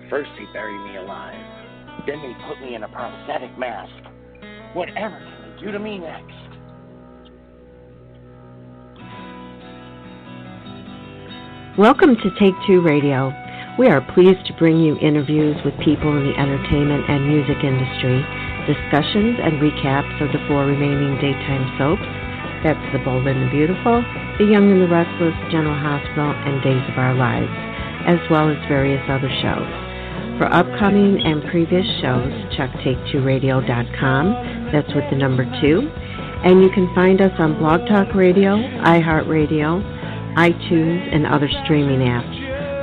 First they bury me alive. Then they put me in a prosthetic mask. Whatever can they do to me next? Welcome to Take Two Radio. We are pleased to bring you interviews with people in the entertainment and music industry, discussions and recaps of the 4 remaining daytime soaps. That's The Bold and the Beautiful, The Young and the Restless, General Hospital, and Days of Our Lives, as well as various other shows. For upcoming and previous shows, check take2radio.com. That's with the number 2. And you can find us on Blog Talk Radio, iHeartRadio, iTunes, and other streaming apps.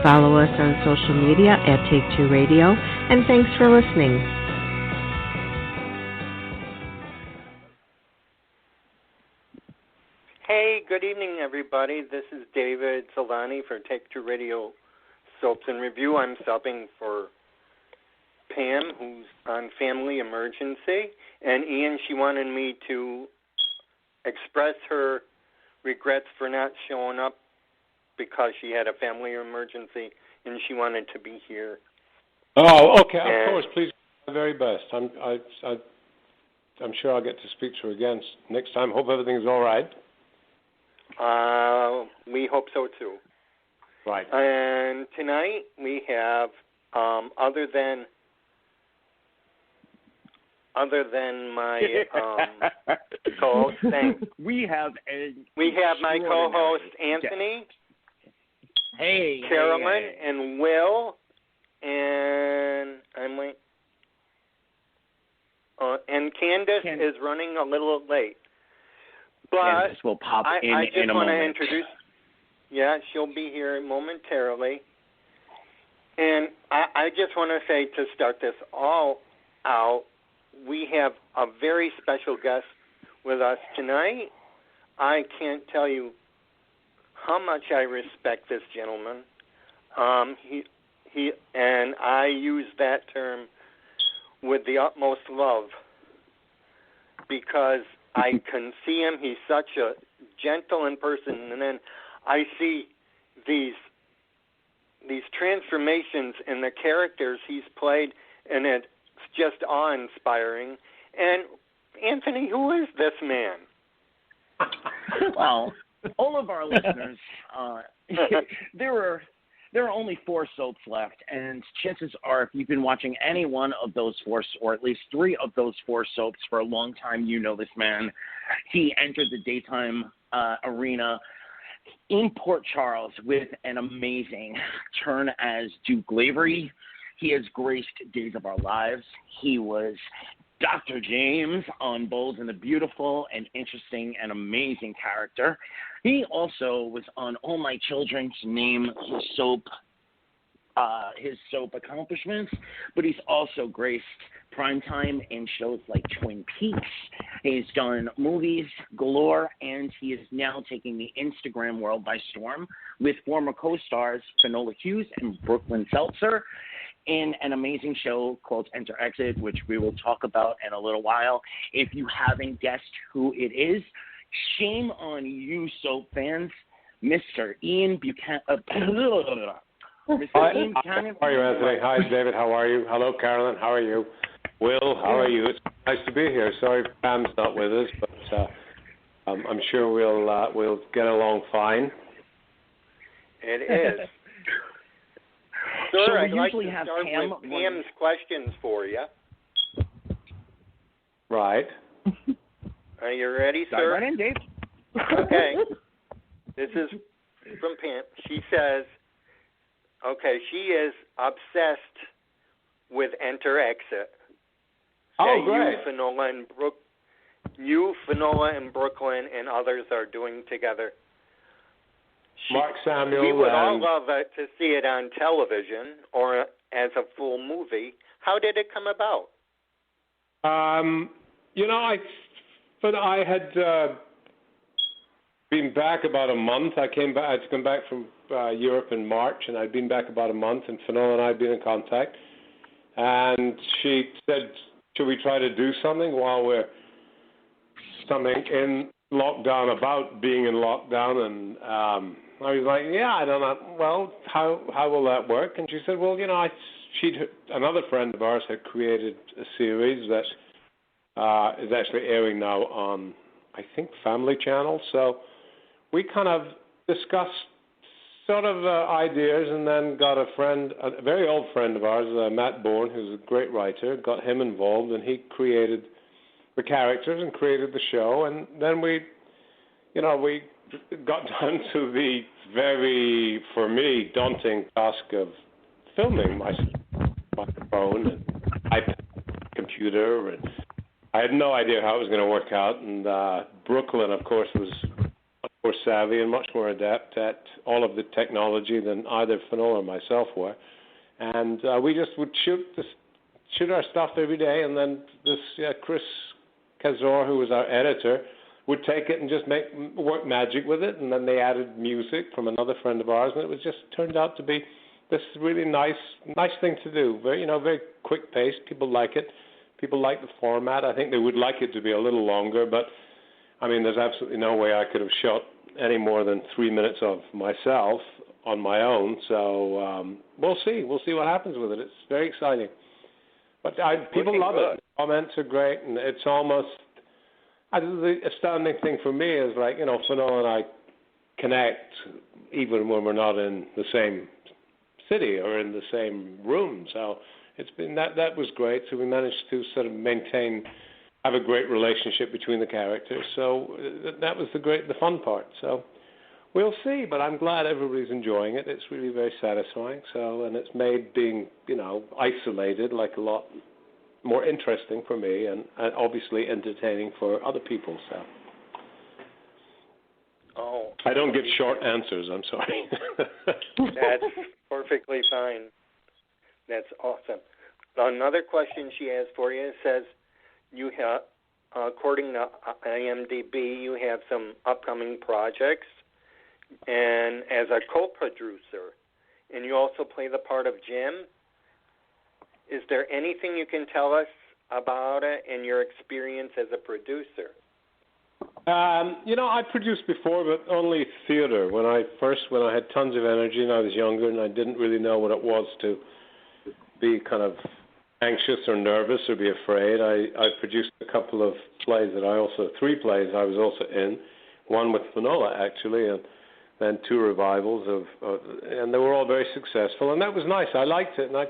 Follow us on social media at Take2 Radio, and thanks for listening. Hey, good evening, everybody. This is David Solani for Take2 Radio Soaps and Review. I'm subbing for Pam, who's on family emergency, and Ian, she wanted me to express her regrets for not showing up because she had a family emergency and she wanted to be here. Oh, okay. Of course, please do the very best. I'm sure I'll get to speak to her again next time. Hope everything's all right. We hope so too. Right. And tonight we have other than my co-host, thanks. We have my co-host Anthony. Hey, Carolyn hey. and Will, and and Candice is running a little late. But Candice will pop in a moment. I just want to introduce. Yeah, she'll be here momentarily. And I just want to say, to start this all out, we have a very special guest with us tonight. I can't tell you how much I respect this gentleman. He and I use that term with the utmost love because I can see him. He's such a gentle in person, and then I see these transformations in the characters he's played, and it's just awe-inspiring. And Anthony, who is this man? Well, all of our listeners, there are only 4 soaps left, and chances are if you've been watching any one of those 4, or at least 3 of those 4 soaps for a long time, you know this man. He entered the daytime arena in Port Charles with an amazing turn as Duke Lavery. He has graced Days of Our Lives. He was Dr. James on Bold and the Beautiful, an interesting and amazing character. He also was on All My Children, to name his soap accomplishments, but he's also graced primetime in shows like Twin Peaks. He's done movies galore, and he is now taking the Instagram world by storm with former co-stars Finola Hughes and Brooklyn Seltzer in an amazing show called Enter Exit, which we will talk about in a little while. If you haven't guessed who it is, shame on you, soap fans. Mr. Ian Buchanan. Hi, Ian Buchanan. How are you, Anthony? Hi, David. How are you? Hello, Carolyn. How are you? Will, how are you? It's nice to be here. Sorry Pam's not with us, but I'm sure we'll get along fine. It is. Sir, I'd like to start with Pam's questions for you. Right. Are you ready, sir? Dive right in, Dave. Okay. This is from Pam. She says, she is obsessed with Enter Exit. Oh, great. Finola and Brooklyn and others are doing together. Mark Samuel. We would all love to see it on television or as a full movie. How did it come about? I had been back about a month. I'd come back from Europe in March, and I'd been back about a month, and Finola and I had been in contact. And she said, should we try to do something while we're in lockdown, about being in lockdown? And I was like, yeah, I don't know. Well, how will that work? And she said, well, another friend of ours had created a series that is actually airing now on, I think, Family Channel. So we kind of discussed sort of ideas, and then got a very old friend of ours, Matt Bourne, who's a great writer, got him involved, and he created the characters and created the show. And then we got down to the very, for me, daunting task of filming my phone and iPad, computer, and I had no idea how it was going to work out. And Brooklyn, of course, was much more savvy and much more adept at all of the technology than either Finola or myself were. And we just would shoot our stuff every day, and then this Chris Kazor, who was our editor, would take it and just work magic with it. And then they added music from another friend of ours, and it was just turned out to be this really nice thing to do. Very quick paced. People like it. People like the format. I think they would like it to be a little longer, but I mean, there's absolutely no way I could have shot any more than 3 minutes of myself on my own. So we'll see. We'll see what happens with it. It's very exciting. But people love it. The comments are great, and it's almost the astounding thing for me is Finola and I connect even when we're not in the same city or in the same room. So it's been that was great. So we managed to sort of have a great relationship between the characters. So that was the fun part. So we'll see, but I'm glad everybody's enjoying it. It's really very satisfying. So, and it's made being, isolated like a lot more interesting for me and obviously entertaining for other people. So. Oh. I don't give short answers. I'm sorry. That's perfectly fine. That's awesome. Another question she has for you says, you have, according to IMDb, you have some upcoming projects, and as a co-producer, and you also play the part of Jim. Is there anything you can tell us about it and your experience as a producer? I produced before, but only theater. When I had tons of energy and I was younger and I didn't really know what it was to be kind of anxious or nervous or be afraid, I produced a couple of plays three plays I was also in, one with Finola actually, and then two revivals and they were all very successful, and that was nice. I liked it, and I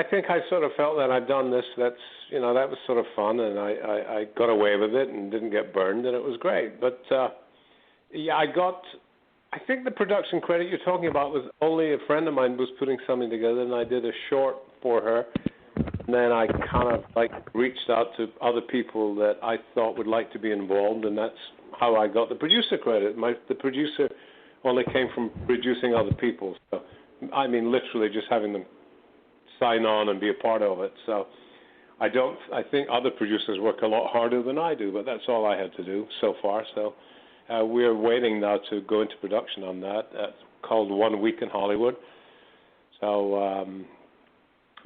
think I sort of felt that I'd done this. That was sort of fun, and I got away with it and didn't get burned, and it was great. But I think the production credit you're talking about was only a friend of mine was putting something together, and I did a short for her. And then I kind of reached out to other people that I thought would like to be involved, and that's how I got the producer credit. The producer only came from producing other people. So, I mean, literally just having them sign on and be a part of it. So I think other producers work a lot harder than I do, but that's all I had to do so far. So we're waiting now to go into production on that. It's called 1 Week in Hollywood. So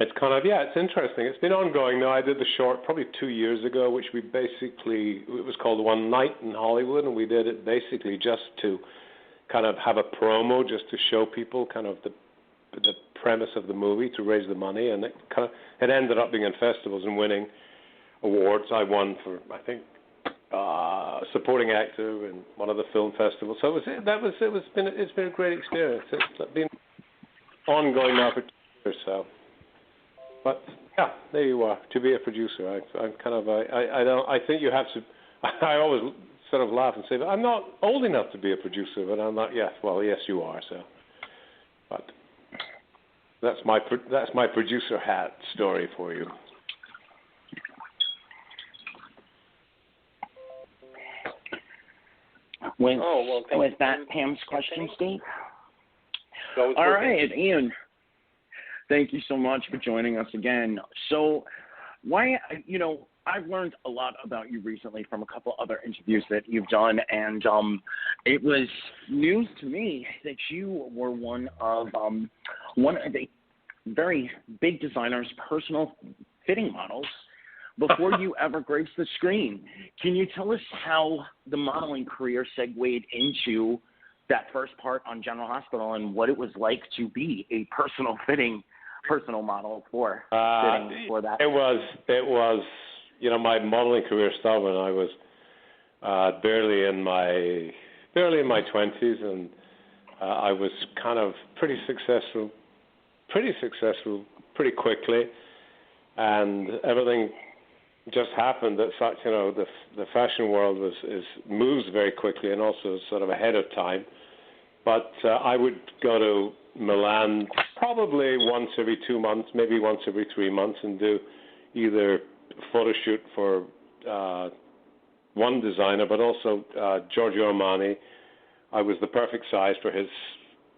it's kind of, it's interesting. It's been ongoing now. I did the short probably 2 years ago, which it was called 1 Night in Hollywood, and we did it basically just to kind of have a promo, just to show people kind of the premise of the movie, to raise the money, and it ended up being in festivals and winning awards. I won for, I think, supporting actor in one of the film festivals. So it's been a great experience. It's been ongoing now for 2 years. So, but yeah, there you are. To be a producer, I think you have to. I always sort of laugh and say, I'm not old enough to be a producer, but I'm not. Yes, well, yes, you are. So, but. That's my producer hat story for you. Was that Pam's question, Steve? All right, Ian. Thank you so much for joining us again. So, I've learned a lot about you recently from a couple other interviews that you've done, and it was news to me that you were one of the very big designers' personal fitting models before you ever graced the screen. Can you tell us how the modeling career segued into that first part on General Hospital and what it was like to be a personal fitting personal model for fitting for that? It was. My modeling career started when I was barely in my 20s, and I was kind of pretty successful pretty quickly, and everything just happened that such, the fashion world moves very quickly and also sort of ahead of time. But I would go to Milan probably once every 2 months, maybe once every 3 months, and do either photo shoot for one designer, but also Giorgio Armani. I was the perfect size for his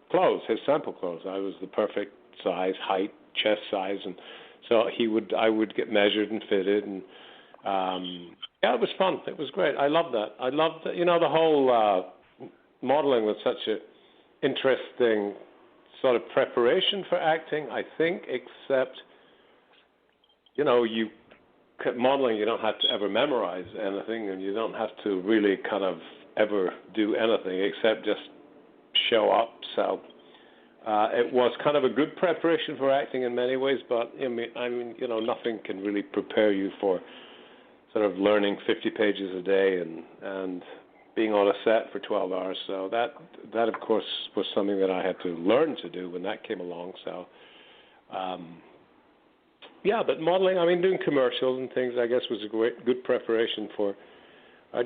clothes, his sample clothes. I was the perfect size, height, chest size, and so I would get measured and fitted, and it was fun. It was great. I loved that. I loved, the whole modeling was such a interesting sort of preparation for acting, I think, except, modeling, you don't have to ever memorize anything, and you don't have to really kind of ever do anything except just show up. So it was kind of a good preparation for acting in many ways, but nothing can really prepare you for sort of learning 50 pages a day and being on a set for 12 hours. So that of course was something that I had to learn to do when that came along. So but modeling, doing commercials and things, I guess, was a good preparation for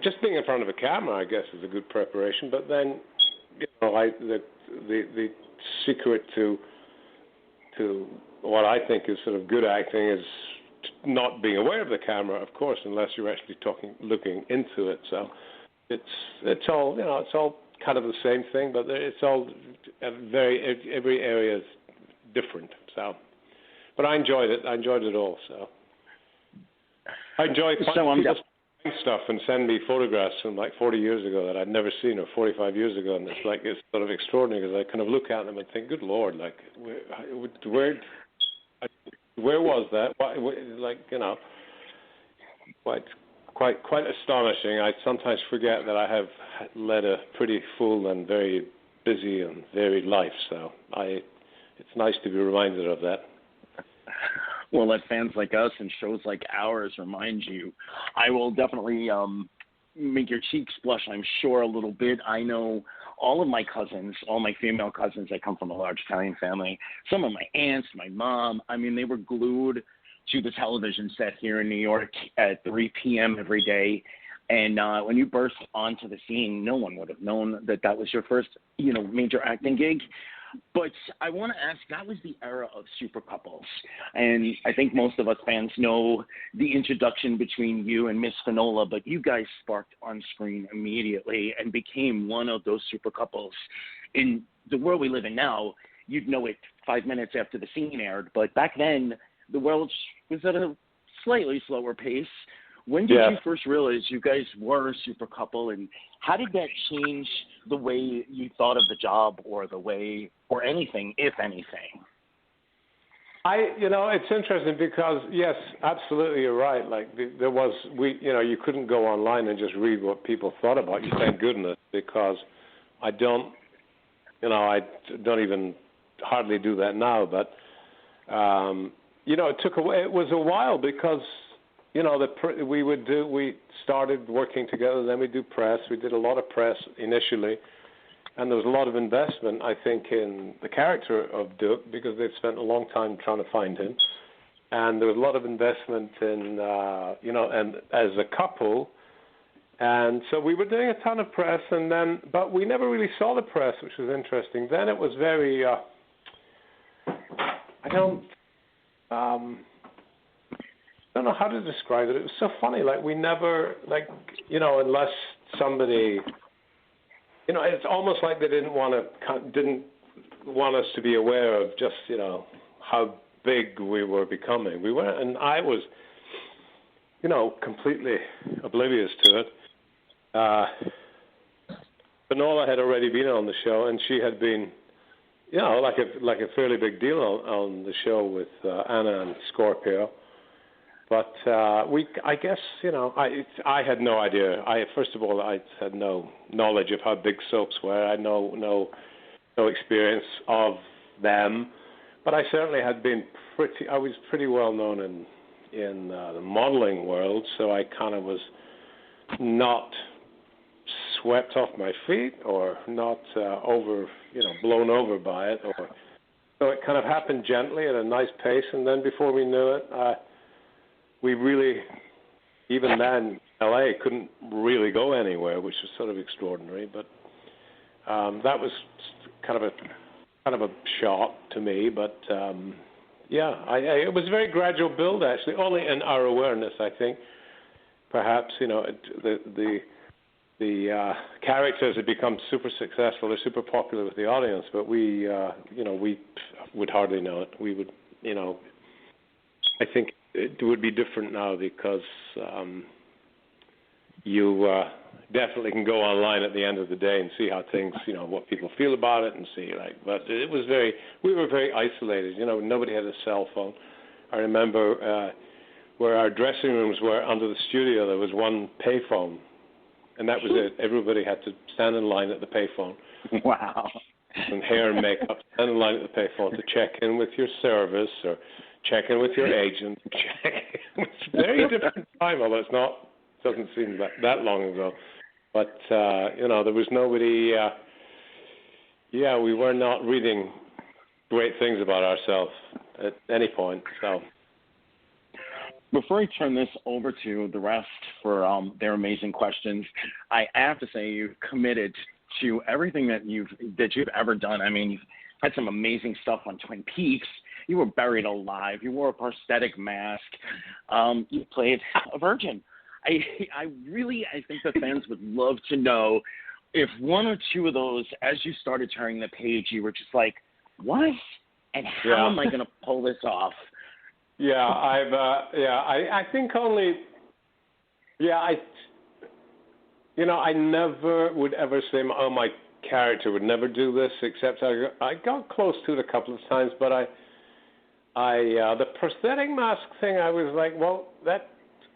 just being in front of a camera. I guess is a good preparation. But then, the secret to what I think is sort of good acting is not being aware of the camera, of course, unless you're actually looking into it. So it's all it's all kind of the same thing, but it's all every area is different. So. But I enjoyed it. I enjoyed it all. So I enjoy people stuff and send me photographs from like 40 years ago that I'd never seen, or 45 years ago, and it's sort of extraordinary because I kind of look at them and think, good Lord, like where was that? Quite astonishing. I sometimes forget that I have led a pretty full and very busy and varied life. So it's nice to be reminded of that. Well, let fans like us and shows like ours remind you. I will definitely make your cheeks blush, I'm sure, a little bit. I know all of my cousins, all my female cousins, I come from a large Italian family, some of my aunts, my mom, they were glued to the television set here in New York at 3 p.m. every day. And when you burst onto the scene, no one would have known that was your first, major acting gig. But I want to ask, that was the era of super couples. And I think most of us fans know the introduction between you and Miss Finola, but you guys sparked on screen immediately and became one of those super couples. In the world we live in now, you'd know it 5 minutes after the scene aired. But back then, the world was at a slightly slower pace. When did you first realize you guys were a super couple, and how did that change the way you thought of the job or the way, or anything, if anything? It's interesting because, yes, absolutely, you're right. Like you couldn't go online and just read what people thought about you, thank goodness, because I don't even hardly do that now. But, it was a while because, we started working together, then we do press. We did a lot of press initially, and there was a lot of investment, I think, in the character of Duke because they'd spent a long time trying to find him. And there was a lot of investment in, and as a couple. And so we were doing a ton of press, but we never really saw the press, which was interesting. Then it was very, I don't know how to describe it. It was so funny. Like we never, unless somebody, it's almost like they didn't want us to be aware of just, how big we were becoming. We weren't, and I was, completely oblivious to it. Finola had already been on the show, and she had been, like a fairly big deal on the show with Anna and Scorpio. But I guess, I had no idea. First of all, I had no knowledge of how big soaps were. I had no experience of them. but I certainly had been I was pretty well known in the modeling world, so I kind of was not swept off my feet or not blown over by it. So it kind of happened gently at a nice pace, and then before we knew it, we really, even then, LA couldn't really go anywhere, which was sort of extraordinary. But that was kind of a shock to me. But it was a very gradual build, actually, only in our awareness, I think. Perhaps the characters had become super successful, they're super popular with the audience, but we would hardly know it. We would, I think it would be different now because you definitely can go online at the end of the day and see how things, what people feel about it and see, but we were very isolated, nobody had a cell phone. I remember where our dressing rooms were under the studio, there was one payphone. And that was it. Everybody had to stand in line at the payphone. Wow. And hair and makeup, stand in line at the payphone to check in with your service or check in with your agent. It's a very different time, although doesn't seem that long ago. But, there was nobody, we were not reading great things about ourselves at any point, so... Before I turn this over to the rest for their amazing questions, I have to say you've committed to everything that you've ever done. I mean, you've had some amazing stuff on Twin Peaks. You were buried alive. You wore a prosthetic mask. You played a virgin. I think the fans would love to know if one or two of those, as you started turning the page, you were just like, what? And how am I going to pull this off? Yeah, I think only, I never would ever say, my character would never do this, except I got close to it a couple of times, but the prosthetic mask thing, I was like, well, that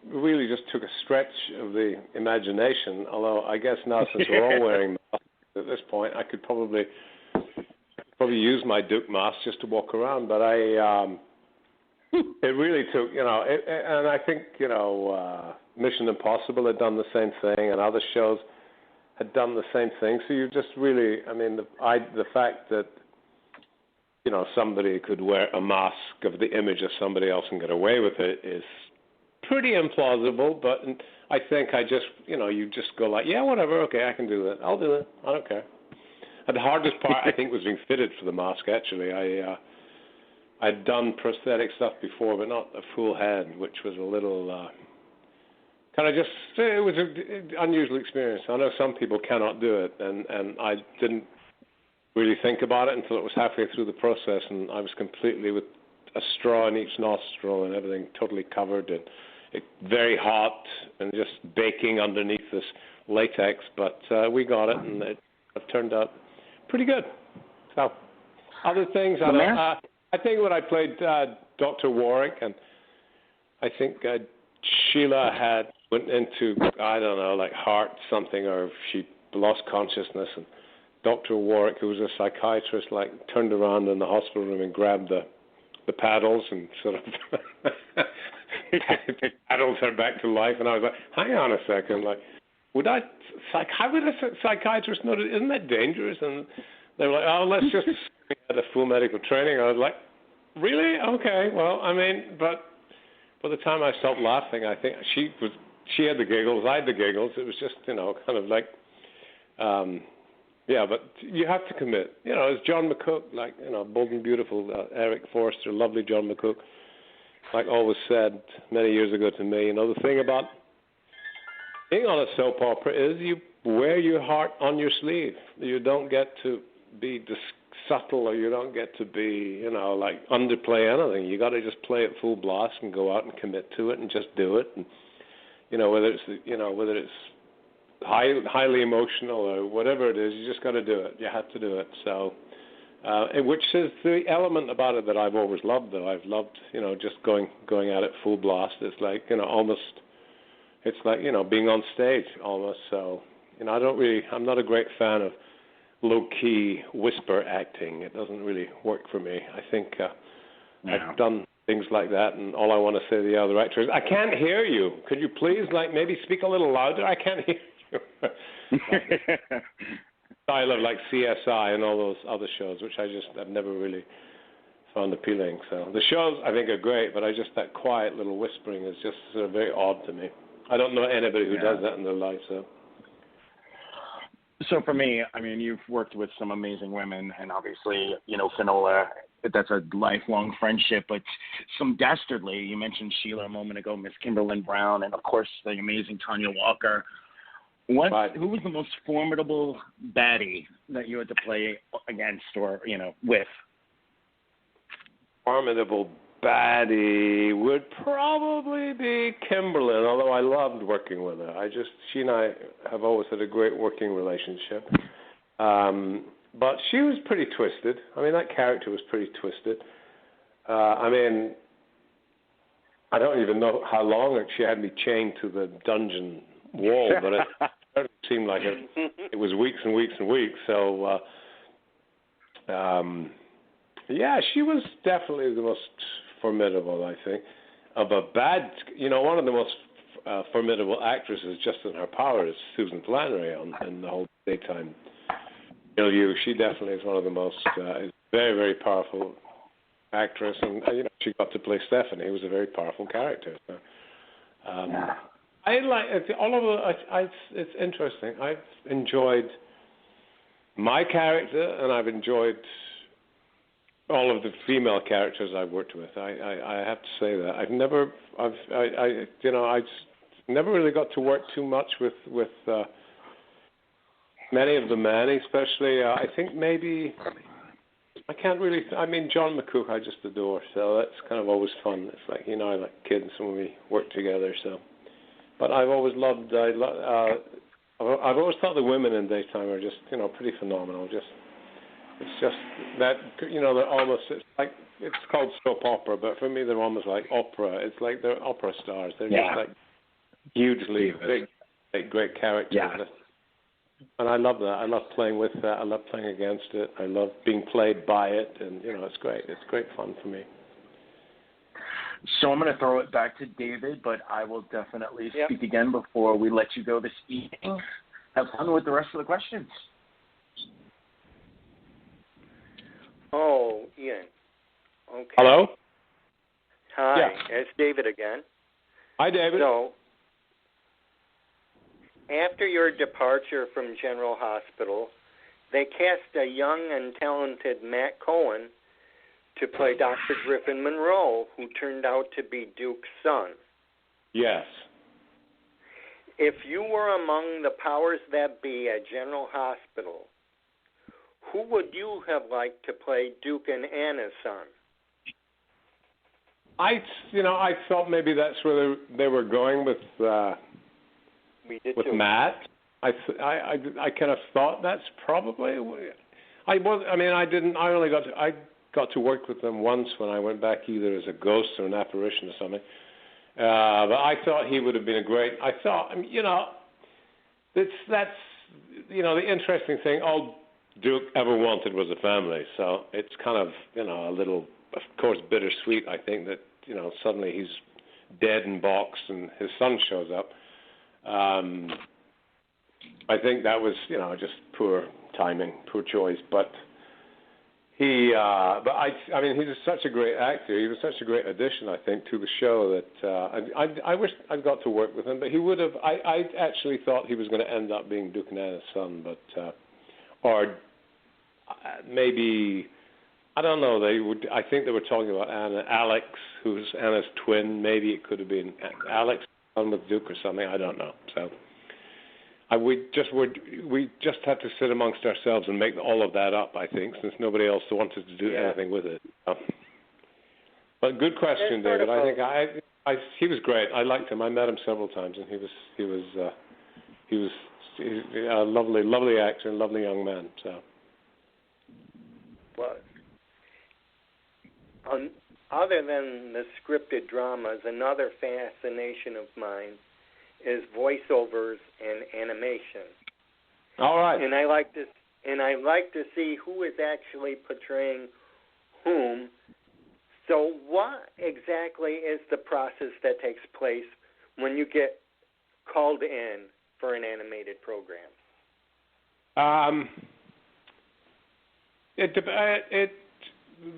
really just took a stretch of the imagination, although I guess now since we're all wearing masks at this point, I could probably use my Duke mask just to walk around, but it really took, and I think, Mission Impossible had done the same thing, and other shows had done the same thing. So you just really, the fact that, somebody could wear a mask of the image of somebody else and get away with it is pretty implausible. But I think I just, you just go like, yeah, whatever, okay, I can do that. I'll do it. I don't care. And the hardest part, I think, was being fitted for the mask, actually. I'd done prosthetic stuff before, but not a full head, which was a little it was an unusual experience. I know some people cannot do it, and I didn't really think about it until it was halfway through the process, and I was completely with a straw in each nostril and everything totally covered, and very hot and just baking underneath this latex, but we got it, and it turned out pretty good. So, other things, I think when I played Dr. Warwick, and I think Sheila went into, I don't know, like heart something, or she lost consciousness, and Dr. Warwick, who was a psychiatrist, turned around in the hospital room and grabbed the paddles and sort of paddled her back to life, and I was like, hang on a second, how would a psychiatrist know that? Isn't that dangerous? And they were like, oh, let's just we had a full medical training. I was like, really? Okay. Well, but by the time I stopped laughing, I think she had the giggles, I had the giggles. It was just, kind of like, but you have to commit. As John McCook, Bold and Beautiful, Eric Forrester, lovely John McCook, always said many years ago to me, the thing about being on a soap opera is you wear your heart on your sleeve. You don't get to be subtle, or you don't get to be, underplay anything. You got to just play it full blast and go out and commit to it and just do it. And whether it's highly emotional or whatever it is, you just got to do it. You have to do it. So, which is the element about it that I've always loved. Though I've loved, just going at it full blast. It's like, almost. It's like, being on stage almost. So, I'm not a great fan of low-key whisper acting. It doesn't really work for me. I think I've done things like that, and all I want to say to the other actors, I can't hear you. Could you please, maybe speak a little louder? I can't hear you. Style of CSI and all those other shows, which I've never really found appealing. So the shows I think are great, but that quiet little whispering is just sort of very odd to me. I don't know anybody who does that in their life. So for me, I mean, you've worked with some amazing women, and obviously, Finola, that's a lifelong friendship, but some dastardly, you mentioned Sheila a moment ago, Miss Kimberlyn Brown, and of course the amazing Tanya Walker. Who was the most formidable baddie that you had to play against or, with? Formidable baddie would probably be Kimberlyn, although I loved working with her. She and I have always had a great working relationship. But she was pretty twisted. I mean, that character was pretty twisted. I don't even know how long she had me chained to the dungeon wall, but it seemed like it was weeks and weeks and weeks. So, she was definitely the most formidable, I think. Of a bad, one of the most formidable actresses just in her power is Susan Flannery in the whole daytime milieu. She definitely is one of the most very, very powerful actress, and she got to play Stephanie, who was a very powerful character. So, I like all of it. It's interesting. I've enjoyed my character, and I've enjoyed all of the female characters I've worked with. I have to say that I've never really got to work too much with many of the men, especially. I think maybe I can't really. I mean, John McCook I just adore, so that's kind of always fun. It's like I like kids when we work together. So, but I've always loved. I've always thought the women in daytime are just pretty phenomenal. It's just that they're almost. It's called soap opera, but for me they're almost like opera. It's like they're opera stars. They're just like hugely big, great characters. Yeah. And I love that. I love playing with that. I love playing against it. I love being played by it, and it's great. It's great fun for me. So I'm going to throw it back to David, but I will definitely speak again before we let you go this evening. Have fun with the rest of the questions. Oh, Ian. Okay. Hello? Hi, yeah. It's David again. Hi, David. So, after your departure from General Hospital, they cast a young and talented Matt Cohen to play Dr. Griffin Monroe, who turned out to be Duke's son. Yes. If you were among the powers that be at General Hospital, who would you have liked to play Duke and Anna's son? I thought maybe that's where they were going with Matt. I kind of thought that's probably. I got to work with them once when I went back either as a ghost or an apparition or something. But I thought he would have been a great. I thought that's the interesting thing. All Duke ever wanted was a family, so it's kind of a little, of course, bittersweet. I think that suddenly he's dead and boxed and his son shows up. I think that was just poor timing, poor choice. But he's such a great actor. He was such a great addition, I think, to the show that I wish I'd got to work with him. But he would have. I actually thought he was going to end up being Duke and Anna's son, but or maybe I don't know. They would. I think they were talking about Alex, who's Anna's twin. Maybe it could have been Alex on with Duke or something. I don't know. So we just had to sit amongst ourselves and make all of that up. I think, since nobody else wanted to do anything with it. But good question, David. I think he was great. I liked him. I met him several times, and he was a lovely actor and lovely young man. So. Well, other than the scripted dramas, another fascination of mine is voiceovers and animation. All right. And I like like to see who is actually portraying whom. So what exactly is the process that takes place when you get called in for an animated program?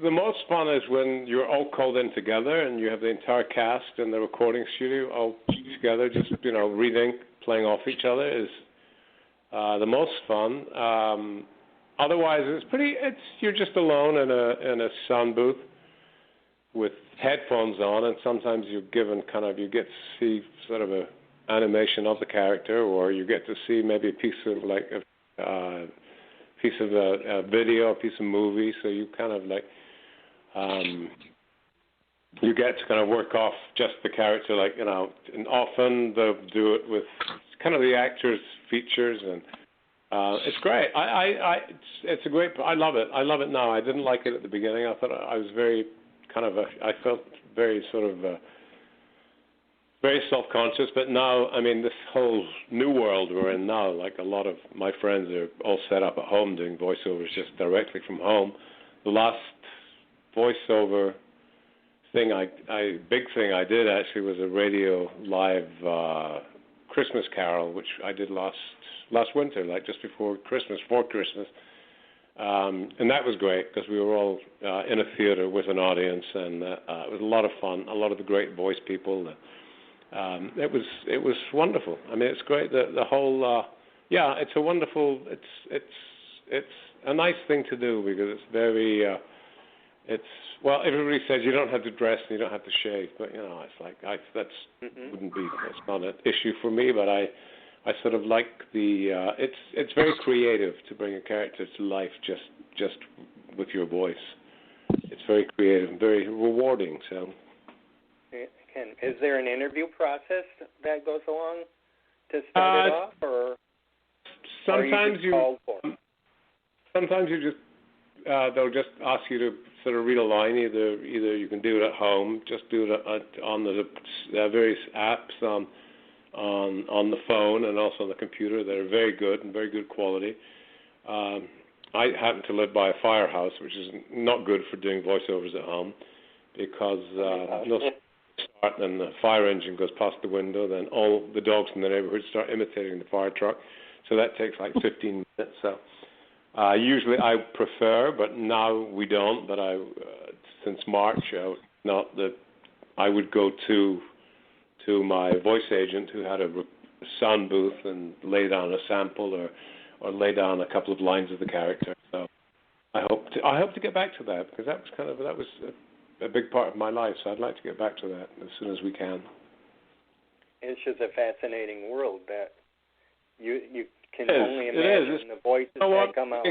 The most fun is when you're all called in together and you have the entire cast in the recording studio all together, just reading, playing off each other is the most fun. Otherwise, you're just alone in a sound booth with headphones on, and sometimes you're given you get to see sort of a animation of the character, or you get to see maybe a piece of a video, a piece of movie. So you you get to kind of work off just the character, and often they'll do it with kind of the actor's features, and it's great. It's a great. I love it. I love it now. I didn't like it at the beginning. I thought I was very I felt very sort of very self-conscious. But now, this whole new world we're in now, a lot of my friends are all set up at home doing voiceovers just directly from home. The last voiceover big thing I did actually was a radio live Christmas carol, which I did last winter, just before Christmas, and that was great because we were all in a theater with an audience, and it was a lot of fun. A lot of the great voice people. It was wonderful. It's great. The whole it's a wonderful. It's a nice thing to do because it's very. Everybody says you don't have to dress and you don't have to shave, but that's not an issue for me. But I sort of like it's very creative to bring a character to life just with your voice. It's very creative and very rewarding. So, is there an interview process that goes along to start it off, or sometimes Sometimes you just they'll just ask you to sort of read a line. Either you can do it at home, just do it on the various apps on the phone and also on the computer that are very good and very good quality. I happen to live by a firehouse, which is not good for doing voiceovers at home because no start and the fire engine goes past the window, then all the dogs in the neighborhood start imitating the fire truck. So that takes 15 minutes. So usually I prefer, but now we don't. But since March, I would go to my voice agent who had a sound booth and lay down a sample or lay down a couple of lines of the character. So I hope to get back to that because that was a big part of my life. So I'd like to get back to that as soon as we can. It's just a fascinating world that you can only imagine the voices that come out.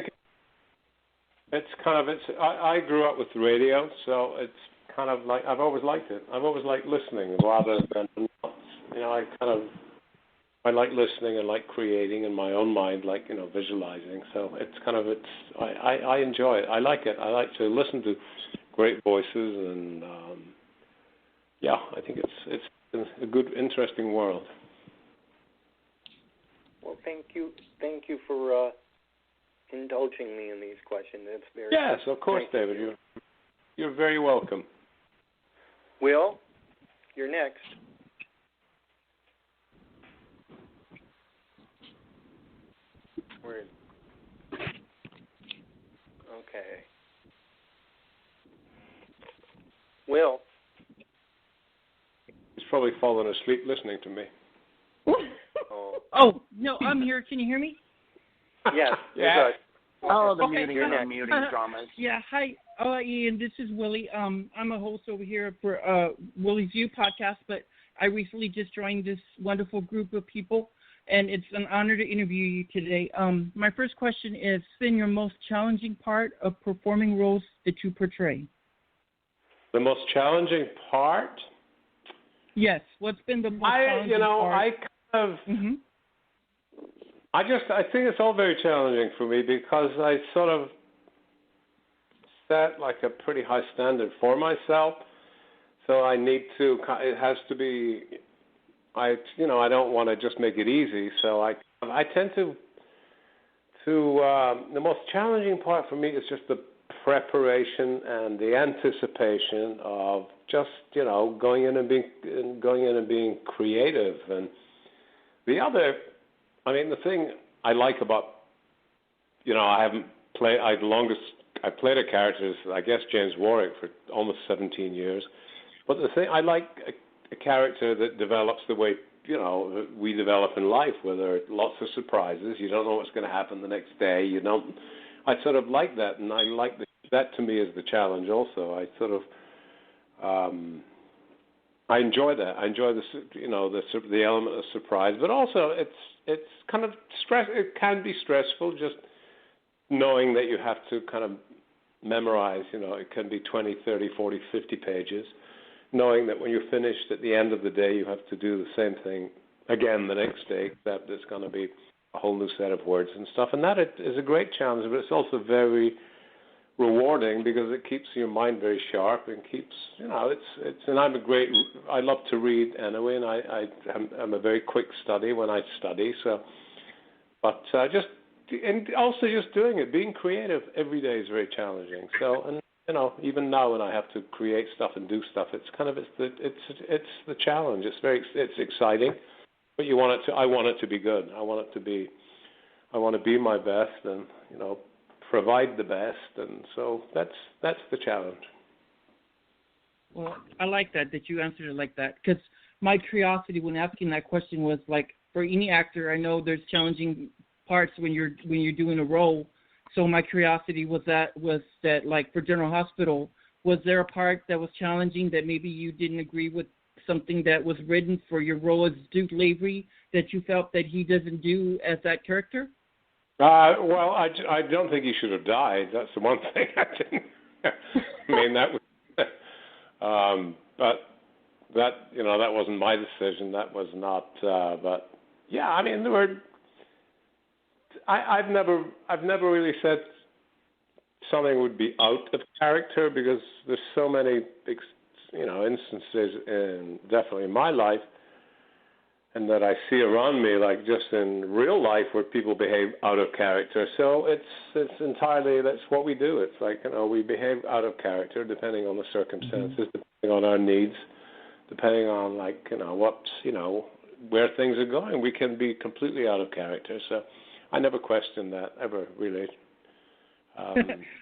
I grew up with radio, so it's kind of like I've always liked it. I've always liked listening rather than I like listening and like creating in my own mind, visualizing. So I enjoy it. I like it. I like to listen to great voices, and I think it's a good, interesting world. Well, thank you for indulging me in these questions. It's very yes, of course, David. You're very welcome. Will, you're next. Okay. Will. He's probably fallen asleep listening to me. Oh, no, I'm here. Can you hear me? Yes. Yeah. Oh, the okay. muting and unmuting dramas. Yeah, hi, Ian. This is Willie. I'm a host over here for Willie's View podcast, but I recently just joined this wonderful group of people, and it's an honor to interview you today. My first question is, what's been your most challenging part of performing roles that you portray? The most challenging part? Yes. What's been the most challenging part? I think it's all very challenging for me because I sort of set a pretty high standard for myself. So I need to. It has to be. I don't want to just make it easy. So I tend to the most challenging part for me is just the preparation and the anticipation of just going in and being creative. And the thing I like about I played a character as, I guess, James Warwick for almost 17 years. But the thing I like a character that develops the way we develop in life, where there are lots of surprises. You don't know what's going to happen the next day. I sort of like that, and I like that. To me is the challenge. Also, I sort of I enjoy that. I enjoy the element of surprise, but also it's kind of stress. It can be stressful just knowing that you have to kind of memorize. It can be 20, 30, 40, 50 pages. Knowing that when you're finished at the end of the day, you have to do the same thing again the next day, except it's going to be a whole new set of words and stuff. And that is a great challenge, but it's also very rewarding because it keeps your mind very sharp and keeps, and I love to read anyway, and I'm a very quick study when I study. So, but and also just doing it, being creative every day is very challenging. So, and even now when I have to create stuff and do stuff, it's the challenge. It's exciting, but I want it to be good. I want to be my best and provide the best, and so that's the challenge. Well, I like that you answered it like that, because my curiosity when asking that question was like, for any actor, I know there's challenging parts when you're doing a role. So my curiosity was that like for General Hospital, was there a part that was challenging that maybe you didn't agree with something that was written for your role as Duke Lavery that you felt that he doesn't do as that character? Well, I don't think he should have died. That's the one thing I didn't. I mean, that was, but that wasn't my decision. That was not. But yeah, I mean, there were. I've never really said something would be out of character because there's so many instances definitely in my life and that I see around me, like just in real life, where people behave out of character. So it's entirely, that's what we do. It's like we behave out of character depending on the circumstances, depending on our needs, depending on where things are going. We can be completely out of character. So I never questioned that, ever, really.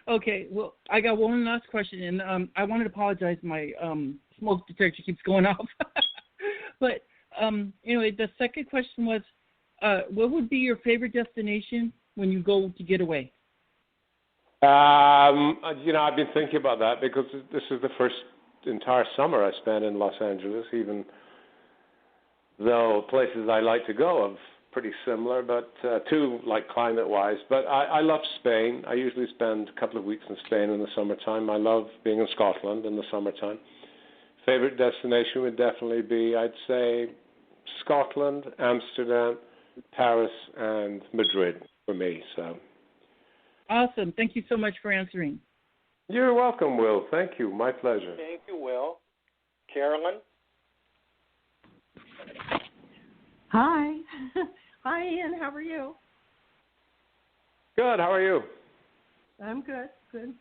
Okay, well, I got one last question, and I wanted to apologize. My smoke detector keeps going off. But, the second question was, what would be your favorite destination when you go to get away? I've been thinking about that because this is the first entire summer I spent in Los Angeles, even though places I like to go have pretty similar, but too, like climate-wise. But I love Spain. I usually spend a couple of weeks in Spain in the summertime. I love being in Scotland in the summertime. Favorite destination would definitely be, I'd say, Scotland, Amsterdam, Paris, and Madrid for me. So. Awesome. Thank you so much for answering. You're welcome, Will. Thank you. My pleasure. Thank you, Will. CAROLYN? Hi. Hi, Ian. How are you? Good. How are you? I'm good. Good.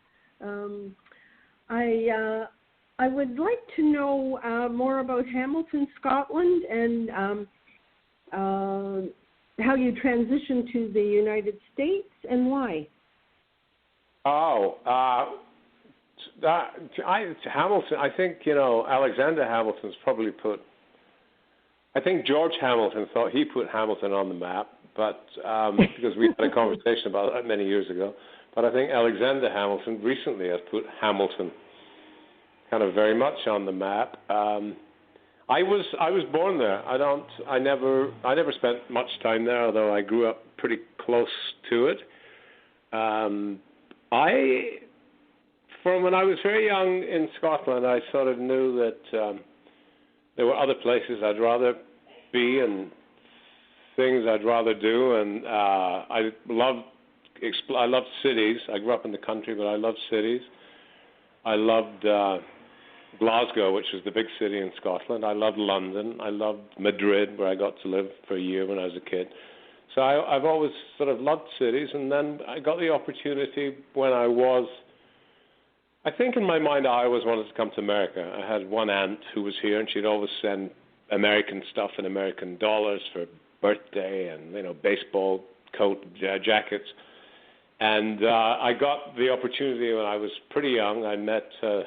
I would like to know more about Hamilton, Scotland, and how you transitioned to the United States and why. Hamilton. I think Alexander Hamilton's probably put. I think George Hamilton thought he put Hamilton on the map, but because we had a conversation about that many years ago. But I think Alexander Hamilton recently has put Hamilton kind of very much on the map. I was born there. I never spent much time there, although I grew up pretty close to it. From when I was very young in Scotland, I sort of knew that there were other places I'd rather be and things I'd rather do, and I loved cities. I grew up in the country, but I loved cities. I loved Glasgow, which was the big city in Scotland. I loved London. I loved Madrid, where I got to live for a year when I was a kid. So I've always sort of loved cities, and then I got the opportunity when I think in my mind I always wanted to come to America. I had one aunt who was here, and she'd always send American stuff in American dollars for birthday and, baseball coat, jackets. And I got the opportunity when I was pretty young. I met the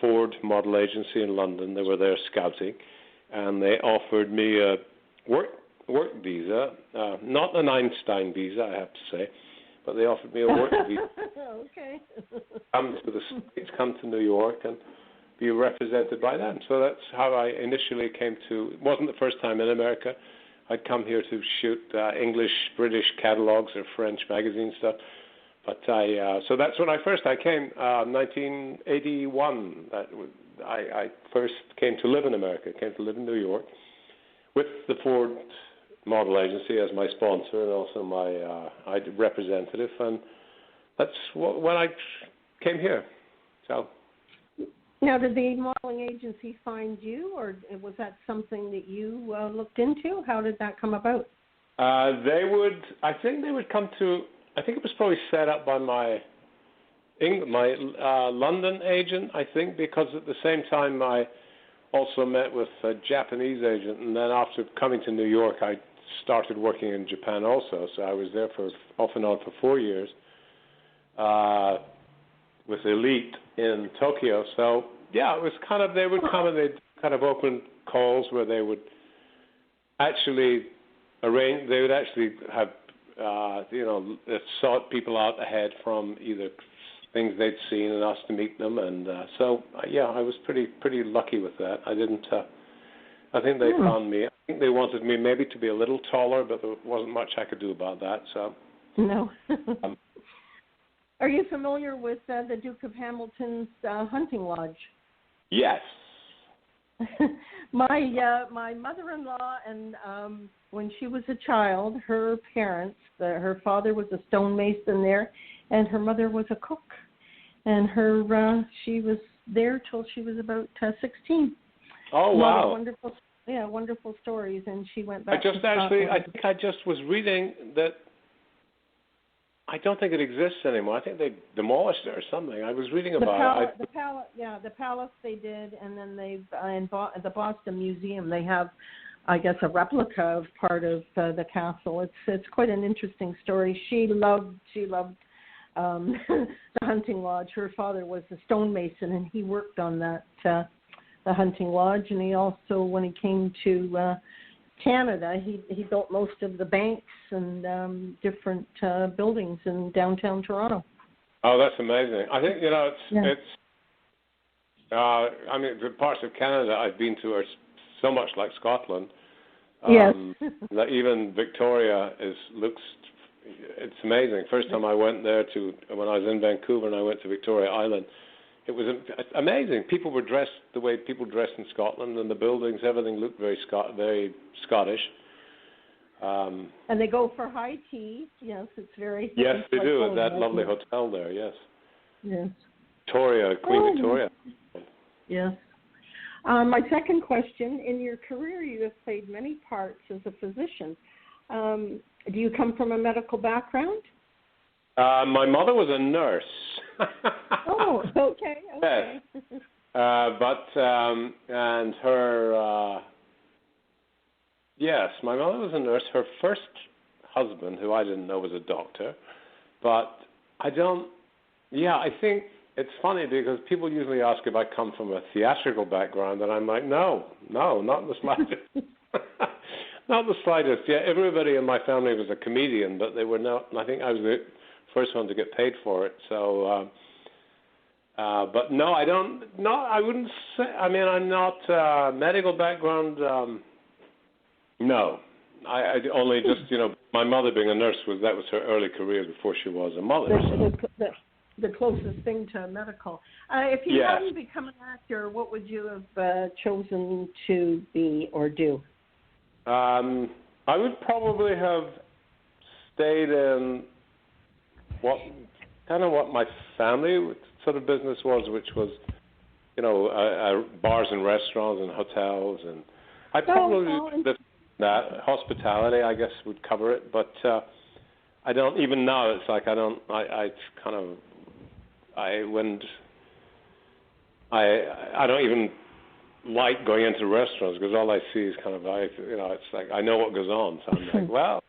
Ford Model Agency in London. They were there scouting, and they offered me a work visa, not an Einstein visa, I have to say, but they offered me a work visa. Okay. Come to the States, come to New York, and be represented by them. So that's how I initially came to. It wasn't the first time in America. I'd come here to shoot English, British catalogs or French magazine stuff. But so that's when I came, 1981. I first came to live in America. Came to live in New York with the Ford Model Agency as my sponsor and also my representative, and that's when I came here. So. Now, did the modeling agency find you, or was that something that you looked into? How did that come about? I think they would come to. I think it was probably set up by my London agent. I think because at the same time I also met with a Japanese agent, and then after coming to New York, I started working in Japan also. So I was there for off and on for 4 years with Elite in Tokyo. So yeah, it was kind of they would come and they'd kind of open calls where they would actually arrange. They would actually have sought people out ahead from either things they'd seen and asked to meet them, and so I was pretty lucky with that. I didn't. I think they found me. I think they wanted me maybe to be a little taller, but there wasn't much I could do about that. So no. Are you familiar with the Duke of Hamilton's hunting lodge? Yes. My mother-in-law, and when she was a child, her parents, her father was a stonemason there, and her mother was a cook, and she was there till she was about 16. Oh wow! Wonderful stories, and she went I back. think I just was reading that. I don't think it exists anymore. I think they demolished it or something. I was reading about it. The palace they did, and then in the Boston Museum they have, I guess, a replica of part of the castle. It's quite an interesting story. She loved the hunting lodge. Her father was a stonemason, and he worked on that the hunting lodge. And he also, when he came to Canada, he built most of the banks and different buildings in downtown Toronto. Oh, that's amazing. I think it's. I mean, the parts of Canada I've been to are so much like Scotland. Yes. That even Victoria looks. It's amazing. First time I went there when I was in Vancouver and I went to Victoria Island, it was amazing. People were dressed the way people dress in Scotland, and the buildings, everything looked very Scottish. And they go for high tea. Yes, it's very. Yes, they do at that lovely hotel there. Yes. Yes. Queen Victoria. Yes. My second question: in your career, you have played many parts as a physician. Do you come from a medical background? My mother was a nurse. Oh, okay. Yes. And her, yes, my mother was a nurse. Her first husband, who I didn't know was a doctor, but I think it's funny because people usually ask if I come from a theatrical background, and I'm like, no, not in the slightest. Not the slightest. Yeah, everybody in my family was a comedian, but they were not. I think I was the first one to get paid for it. So, but no, I don't. No, I wouldn't say. I mean, I'm not medical background. No, I only just my mother being a nurse that was her early career before she was a mother. The closest thing to medical. If you hadn't become an actor, what would you have chosen to be or do? I would probably have stayed in what my family sort of business was, which was, bars and restaurants and hotels, and I probably that. Hospitality, I guess, would cover it, but I don't even know. It's like I don't even like going into restaurants because all I see is kind of it's like I know what goes on, so I'm like, well,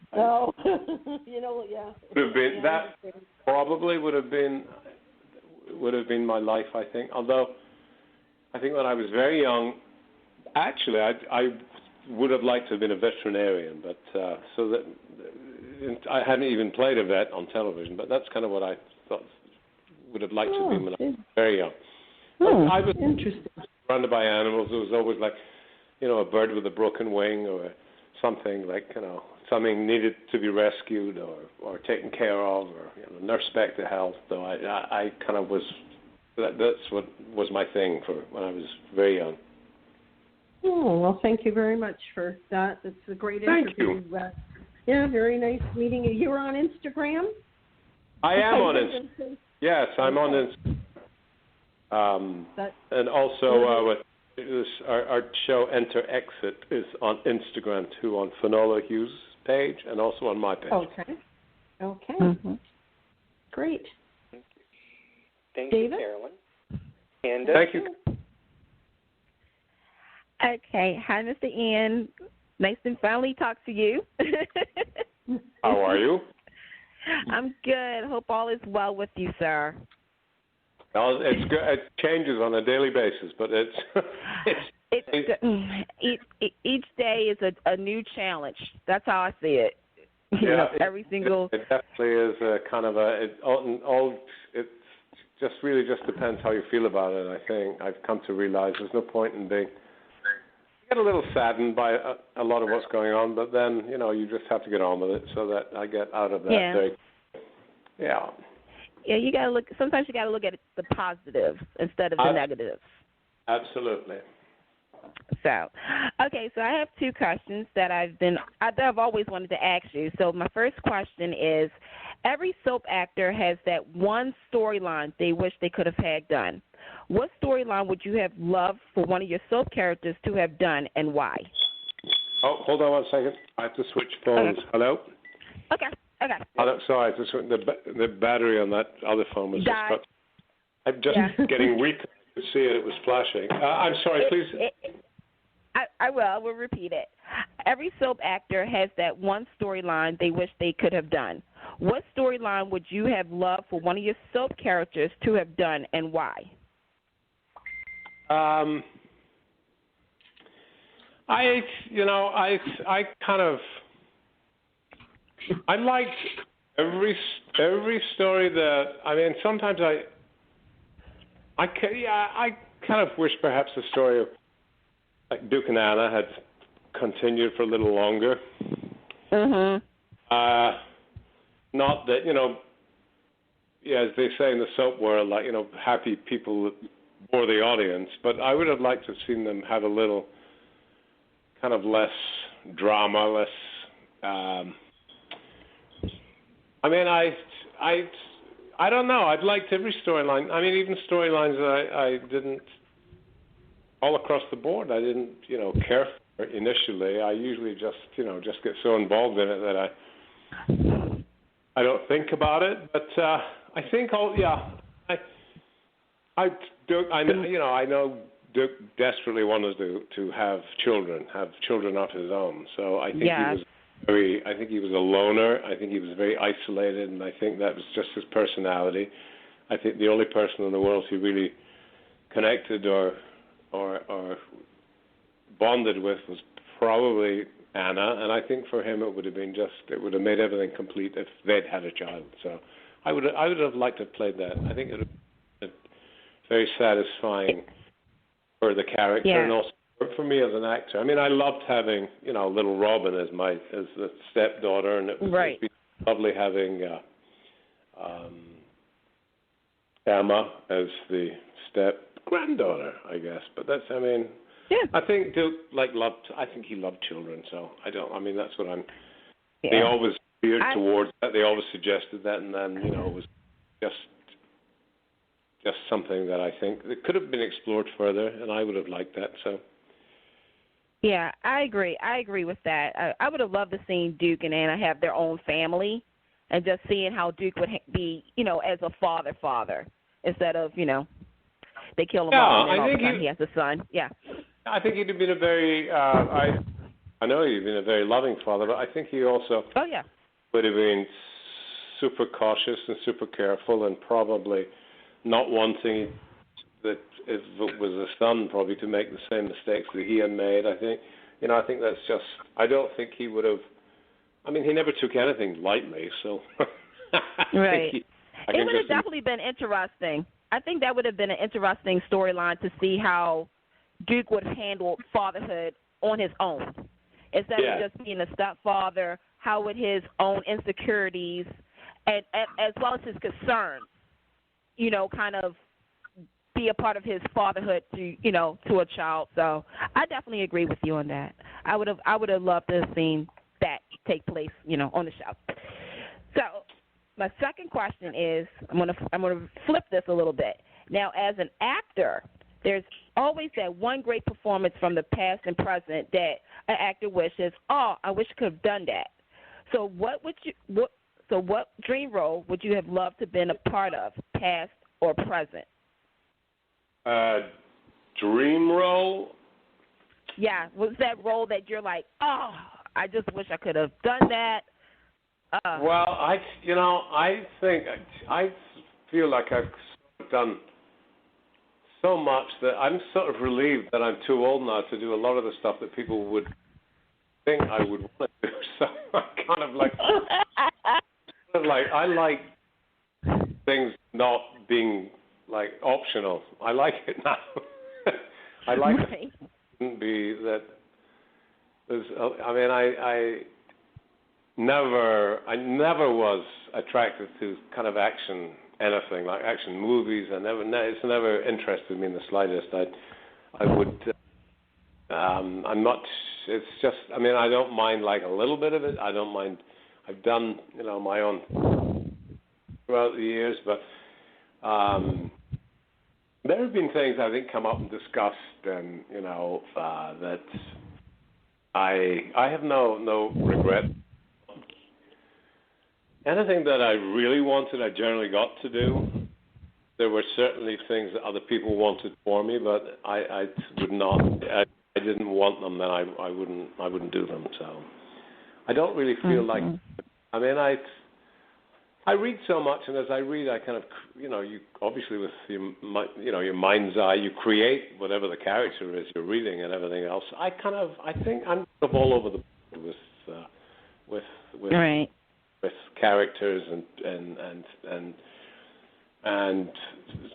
yeah. Would have been that probably would have been my life, I think. Although I think when I was very young, actually, I would have liked to have been a veterinarian, but so that I hadn't even played a vet on television. But that's kind of what I thought would have liked to be when I was very young. I was interesting. Surrounded by animals. It was always like, a bird with a broken wing or something like, something needed to be rescued or taken care of or nursed back to health. So I kind of was, that's what was my thing for when I was very young. Oh, well, thank you very much for that. It's a great interview. Thank you. Yeah, very nice meeting you. You were on Instagram? I am on Instagram. Yes, I'm on Instagram. And also with our show Enter Exit is on Instagram too, on Finola Hughes' page and also on my page. Okay. Mm-hmm. Great. Thank David? you, Carolyn. Candace? Thank you. Okay. Hi, Mr. Ian. Nice to finally talk to you. How are you? I'm good. Hope all is well with you, sir. Well, it's good. It changes on a daily basis, but each day is a new challenge. That's how I see it. Every single. It definitely is a kind of a. It just really just depends how you feel about it. I think I've come to realize there's no point in being. I get a little saddened by a lot of what's going on, but then you just have to get on with it. So that I get out of that. Yeah. Yeah, you gotta look. Sometimes you gotta look at the positive instead of the negative. Absolutely. So, okay, so I have two questions that I've always wanted to ask you. So my first question is, every soap actor has that one storyline they wish they could have had done. What storyline would you have loved for one of your soap characters to have done, and why? Oh, hold on 1 second. I have to switch phones. Okay. Hello? Okay. Sorry, the battery on that other phone was just cut. I'm just getting weak. I could see it. It was flashing. I'm sorry, please. I will repeat it. Every soap actor has that one storyline they wish they could have done. What storyline would you have loved for one of your soap characters to have done, and why? I liked every story that sometimes I kind of wish perhaps the story of like Buchanan had continued for a little longer. Mhm. Not that as they say in the soap world, like happy people bore the audience, but I would have liked to have seen them have a little kind of less drama, less. I don't know. I'd liked every storyline. Even storylines that I didn't, all across the board, I didn't, care for initially. I usually just get so involved in it that I don't think about it. But I think I know Duke desperately wanted to have children of his own. So I think he was a loner. I think he was very isolated, and I think that was just his personality. I think the only person in the world who really connected or bonded with was probably Anna, and I think for him it would have made everything complete if they'd had a child. So I would have liked to have played that. I think it would have been very satisfying for the character and also for me as an actor. I loved having, little Robin as the stepdaughter, and it was lovely having Emma as the step-granddaughter, I guess. But that's, I think Duke he loved children, so that's what they always veered towards that. They always suggested that, and then, it was just something that I think that could have been explored further, and I would have liked that, so. Yeah, I agree. I agree with that. I would have loved to see Duke and Anna have their own family, and just seeing how Duke would be, as a father, instead of, they kill him off and then all of a sudden he has a son. Yeah. I think he'd have been a very, I know he'd have been a very loving father, but I think he also would have been super cautious and super careful, and probably not wanting that if it was a son probably to make the same mistakes that he had made. I think that's just, I don't think he would have, he never took anything lightly, so. Right. It would have definitely been interesting. I think that would have been an interesting storyline to see how Duke would have handled fatherhood on his own. Instead of just being a stepfather, how would his own insecurities and as well as his concerns, kind of be a part of his fatherhood to a child. So I definitely agree with you on that. I would have loved to have seen that take place, on the show. So my second question is, I'm gonna flip this a little bit. Now, as an actor, there's always that one great performance from the past and present that an actor wishes, I wish I could have done that. So what dream role would you have loved to have been a part of, past or present? Dream role? Yeah, was that role that you're like, I just wish I could have done that? Well, I think I feel like I've done so much that I'm sort of relieved that I'm too old now to do a lot of the stuff that people would think I would want to do. So I'm kind of like, I like things not being like optional. I like it now. I like it. Wouldn't be that. I never was attracted to kind of action, anything like action movies. It's never interested me in the slightest. I would. I'm not. It's just. I don't mind like a little bit of it. I don't mind. I've done my own throughout the years, but there have been things I think come up and discussed, and that I have no regret. Anything that I really wanted, I generally got to do. There were certainly things that other people wanted for me, but I would not. I didn't want them, then I wouldn't do them. So I don't really feel like. I read so much, and as I read, I kind of, you obviously with your mind's eye, you create whatever the character is you're reading and everything else. I think I'm sort of all over the board with right. with characters and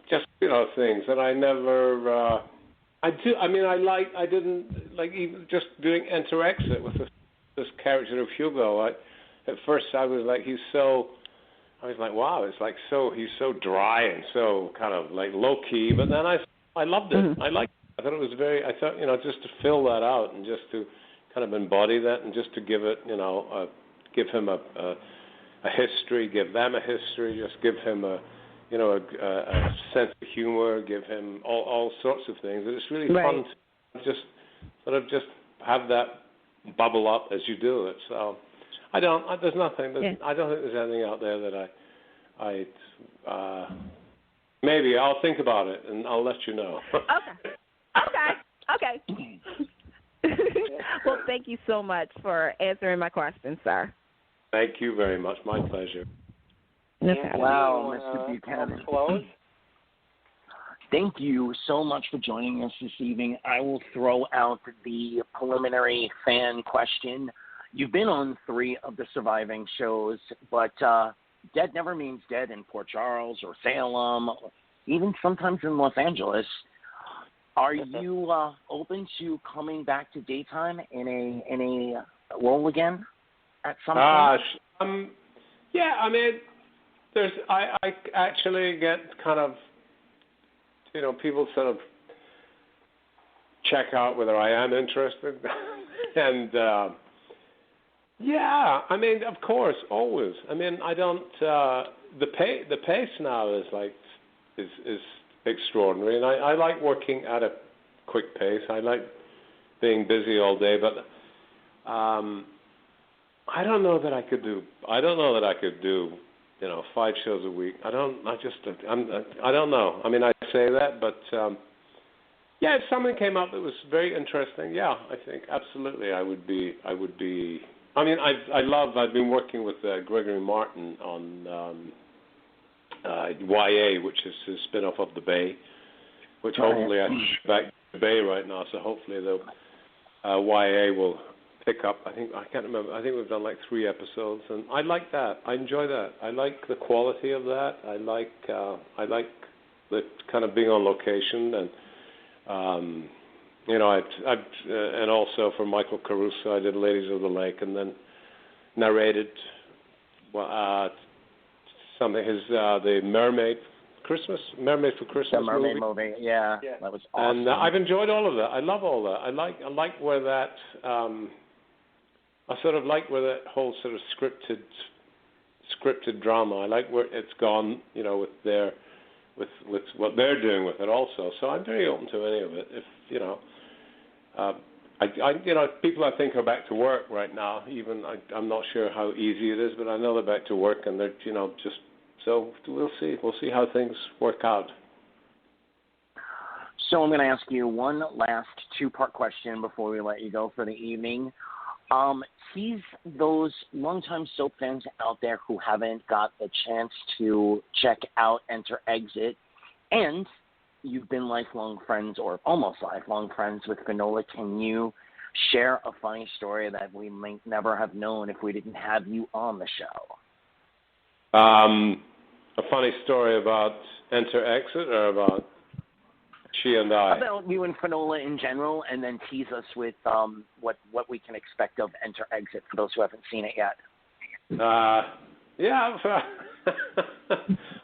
just things that I never. I didn't like even just doing Enter Exit with this character of Hugo. At first I was like, I was like, wow, it's like he's so dry and so kind of like low key. But then I loved it. Mm-hmm. I liked it. I thought it was I thought just to fill that out and just to kind of embody that and just to give it, give him a history, give them a history, just give him a sense of humor, give him all sorts of things. And it's really fun to just sort of just have that bubble up as you do it. So there's nothing. I don't think there's anything out there that maybe I'll think about it and I'll let you know. Okay. Well, thank you so much for answering my questions, sir. Thank you very much. My pleasure. Wow, Mr. Buchanan. Thank you so much for joining us this evening. I will throw out the preliminary fan question. You've been on 3 of the surviving shows, but dead never means dead in Port Charles or Salem, or even sometimes in Los Angeles. Are you open to coming back to daytime in a role again at some point? Yeah, I actually get kind of, people sort of check out whether I am interested, and of course, always. I don't. The pace now is extraordinary, and I like working at a quick pace. I like being busy all day, but I don't know that I could do 5 shows a week. I don't know. I mean, I say that, but yeah, if something came up that was very interesting, yeah, I think absolutely I would be. I mean, I've been working with Gregory Martin on YA, which is his spin-off of The Bay, which hopefully I'm back to The Bay right now, so hopefully the YA will pick up. I can't remember. I think we've done like 3 episodes, and I like that. I enjoy that. I like the quality of that. I like the kind of being on location, and and also for Michael Caruso, I did Ladies of the Lake, and then narrated something the Mermaid for Christmas the Mermaid movie. Yeah, that was awesome. And I've enjoyed all of that. I love all that. I like where that. I sort of like where that whole sort of scripted drama. I like where it's gone, with what they're doing with it also. So I'm very open to any of it. If people I think are back to work right now. Even I'm not sure how easy it is, but I know they're back to work, and they're just so we'll see. We'll see how things work out. So I'm going to ask you one last 2-part question before we let you go for the evening. Tease those longtime soap fans out there who haven't got the chance to check out Enter Exit, and you've been lifelong friends or almost lifelong friends with Finola. Can you share a funny story that we might never have known if we didn't have you on the show? A funny story about Enter Exit or about she and I? About you and Finola in general, and then tease us with what we can expect of Enter Exit for those who haven't seen it yet. Yeah.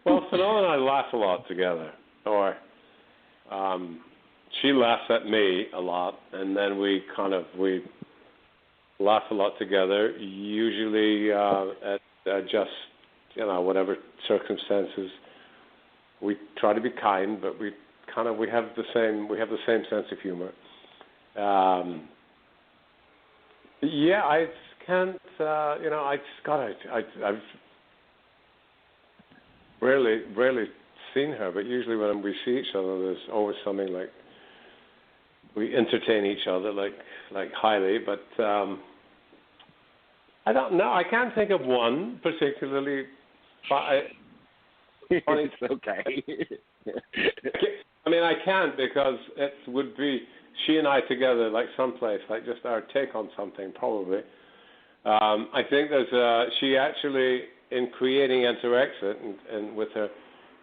Well, Finola and I laugh a lot together. Or she laughs at me a lot, and then we laugh a lot together. Usually at just whatever circumstances. We try to be kind, but we have the same sense of humor. Yeah, I can't. I've rarely seen her, but usually when we see each other, there's always something like we entertain each other like highly. But I don't know. I can't think of one particularly. It's okay. I mean, I can't because it would be she and I together, like someplace, like just our take on something, probably. I think she actually, in creating Enter Exit, and with her,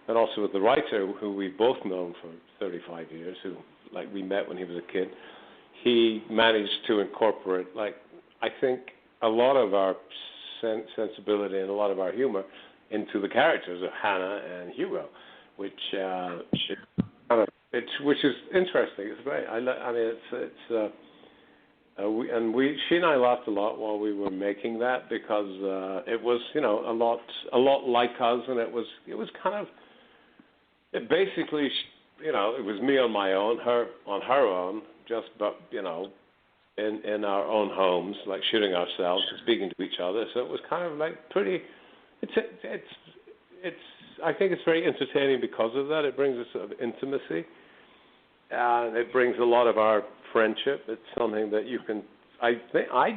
and also with the writer, who we've both known for 35 years, who, we met when he was a kid, he managed to incorporate, I think, a lot of our sensibility and a lot of our humor into the characters of Hannah and Hugo, which is interesting. It's great. She and I laughed a lot while we were making that because it was a lot like us, and it was basically it was me on my own, her on her own, in our own homes, shooting ourselves, speaking to each other. So it was pretty. I think it's very entertaining because of that. It brings a sort of intimacy. It brings a lot of our friendship. It's something that you can. I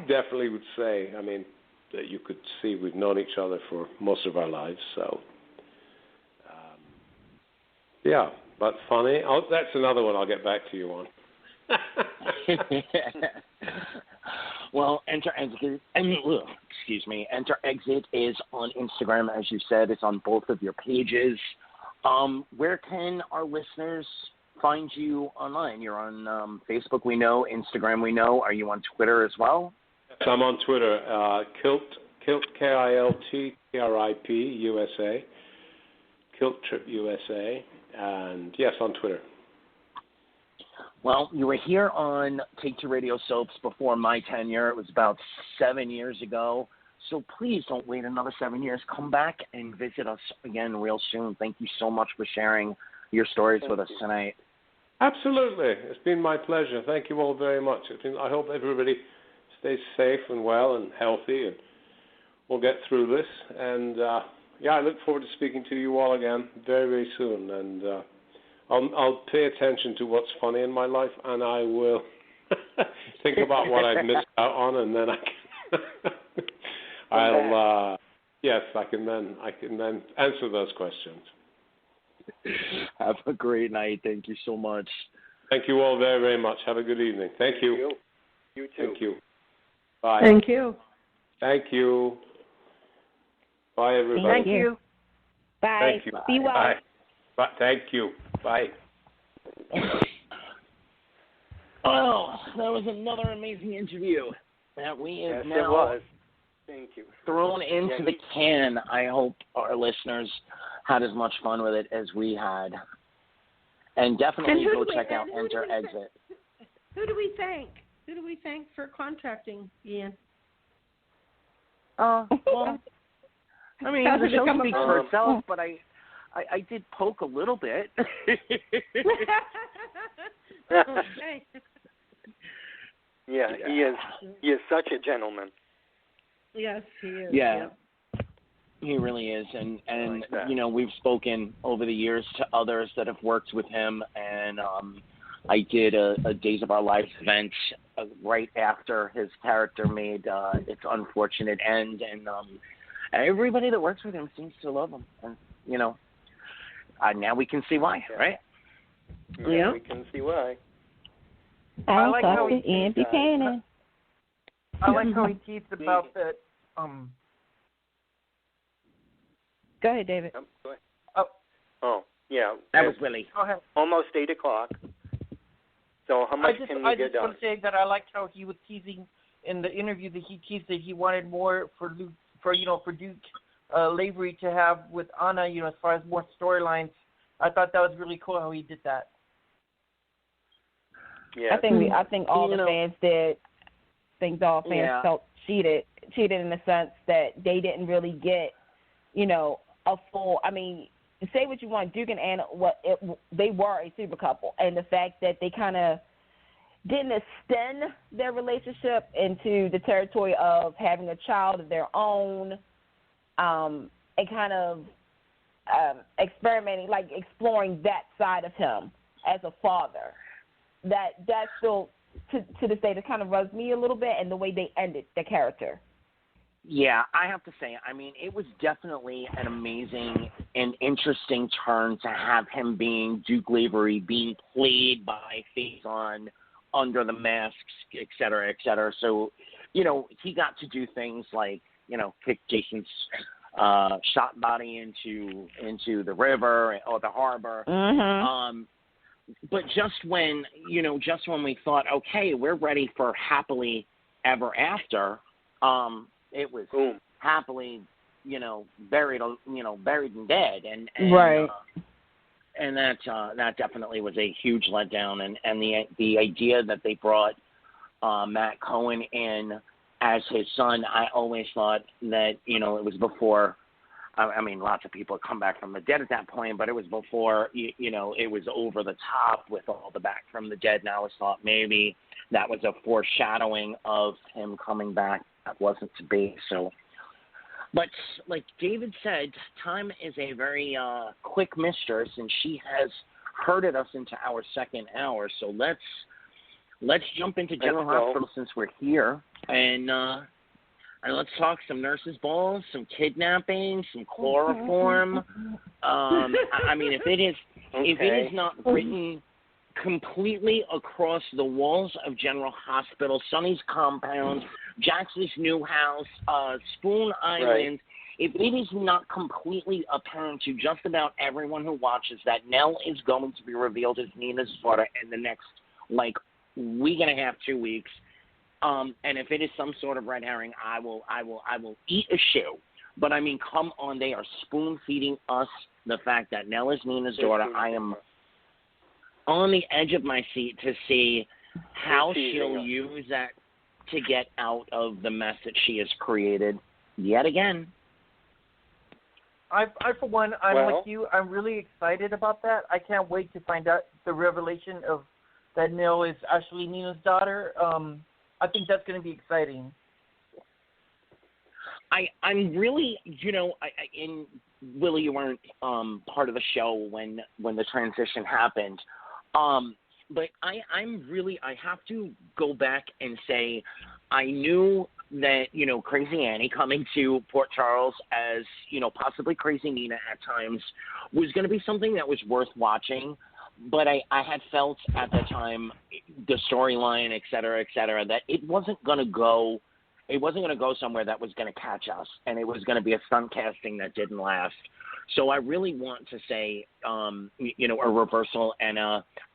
definitely would say. I mean, that you could see we've known each other for most of our lives. So, yeah. But funny. That's another one I'll get back to you on. Well, Enter Exit. Enter Exit is on Instagram, as you said. It's on both of your pages. Where can our listeners find you online? You're on Facebook, we know. Instagram, we know. Are you on Twitter as well? Yes, I'm on Twitter. Kilt KILT USA. Kilt Trip USA. And yes, on Twitter. Well, you were here on Take Two Radio Soaps before my tenure. It was about 7 years ago. So please don't wait another 7 years. Come back and visit us again real soon. Thank you so much for sharing your stories with us tonight. Absolutely. It's been my pleasure. Thank you all very much. I hope everybody stays safe and well and healthy, and we'll get through this. And, I look forward to speaking to you all again very, very soon. And I'll pay attention to what's funny in my life, and I will think about what I've missed out on, and then I can then answer those questions. Have a great night. Thank you so much. Thank you all very, very much. Have a good evening. Thank you. You too. Thank you. Bye. Thank you. Thank you. Bye, everybody. Thank you. Bye. Thank you. Be well. Bye. Bye. Thank you. Bye. Oh, that was another amazing interview that we have now it was. Thank you. thrown into the can. I hope our listeners had as much fun with it as we had. And definitely go check out Enter Exit. Who do we thank? Who do we thank for contacting Ian? Well, I mean, the show speaks for itself, but I did poke a little bit. Okay. Yeah, he is such a gentleman. Yes, he is. Yeah. He really is, and we've spoken over the years to others that have worked with him, and I did a Days of Our Lives event right after his character made its unfortunate end, and everybody that works with him seems to love him, and now we can see why, right? Yeah, we can see why. I like how Ian Buchanan. I like how he teased about that. Go ahead, David. Go ahead. Oh, yeah. That was Willie. Go ahead. Almost 8 o'clock. So how much can we get done? I just want to say that I liked how he was teasing in the interview that he teased that he wanted more for Duke Lavery to have with Anna, as far as more storylines. I thought that was really cool how he did that. Yeah. I think all the fans did. I think all fans felt cheated in the sense that they didn't really get, a full. I mean, say what you want, Duke and Anna, they were a super couple, and the fact that they kind of didn't extend their relationship into the territory of having a child of their own, and kind of experimenting, like exploring that side of him as a father. That still, to this day, that kind of rubs me a little bit, and the way they ended the character. Yeah, I have to say, I mean, it was definitely an amazing and interesting turn to have him being Duke Lavery, being played by Faison under the masks, et cetera, et cetera. So, he got to do things like, kick Jason's shot body into the river or the harbor. Mm-hmm. But just when we thought, okay, we're ready for happily ever after, it was happily, buried and dead, and right. And that definitely was a huge letdown, and the idea that they brought Matt Cohen in as his son, I always thought that it was before. I mean, lots of people come back from the dead at that point, but it was before it was over the top with all the back from the dead. And I always thought maybe that was a foreshadowing of him coming back. That wasn't to be. So, but like David said, time is a very quick mistress, and she has herded us into our second hour. So let's jump into General Hospital since we're here, and let's talk some nurses' balls, some kidnapping, some chloroform. I mean, if it is not written completely across the walls of General Hospital, Sonny's compound, Jackson's new house, Spoon Island, if it is not completely apparent to just about everyone who watches that Nell is going to be revealed as Nina's daughter in the next, week and a half, 2 weeks, and if it is some sort of red herring, I will eat a shoe. But I mean, come on, they are spoon feeding us the fact that Nell is Nina's daughter. I am on the edge of my seat to see how she'll use that to get out of the mess that she has created yet again. I for one, I'm with you. I'm really excited about that. I can't wait to find out the revelation of that Nell is actually Nina's daughter. I think that's going to be exciting. I'm really, Willie, you weren't part of the show when the transition happened, but I have to go back and say I knew that, Crazy Annie coming to Port Charles as, possibly Crazy Nina at times was going to be something that was worth watching. But I had felt at the time the storyline, et cetera, that it wasn't going to go somewhere that was going to catch us, and it was going to be a stunt casting that didn't last. So I really want to say, a reversal, and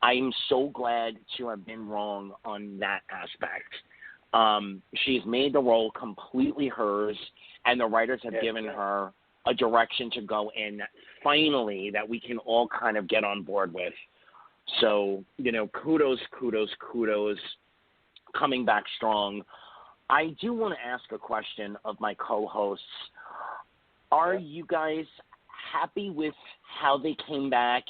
I'm so glad to have been wrong on that aspect. She's made the role completely hers, and the writers have given her a direction to go in, finally, that we can all kind of get on board with. So, kudos, coming back strong. I do want to ask a question of my co-hosts. Are you guys happy with how they came back?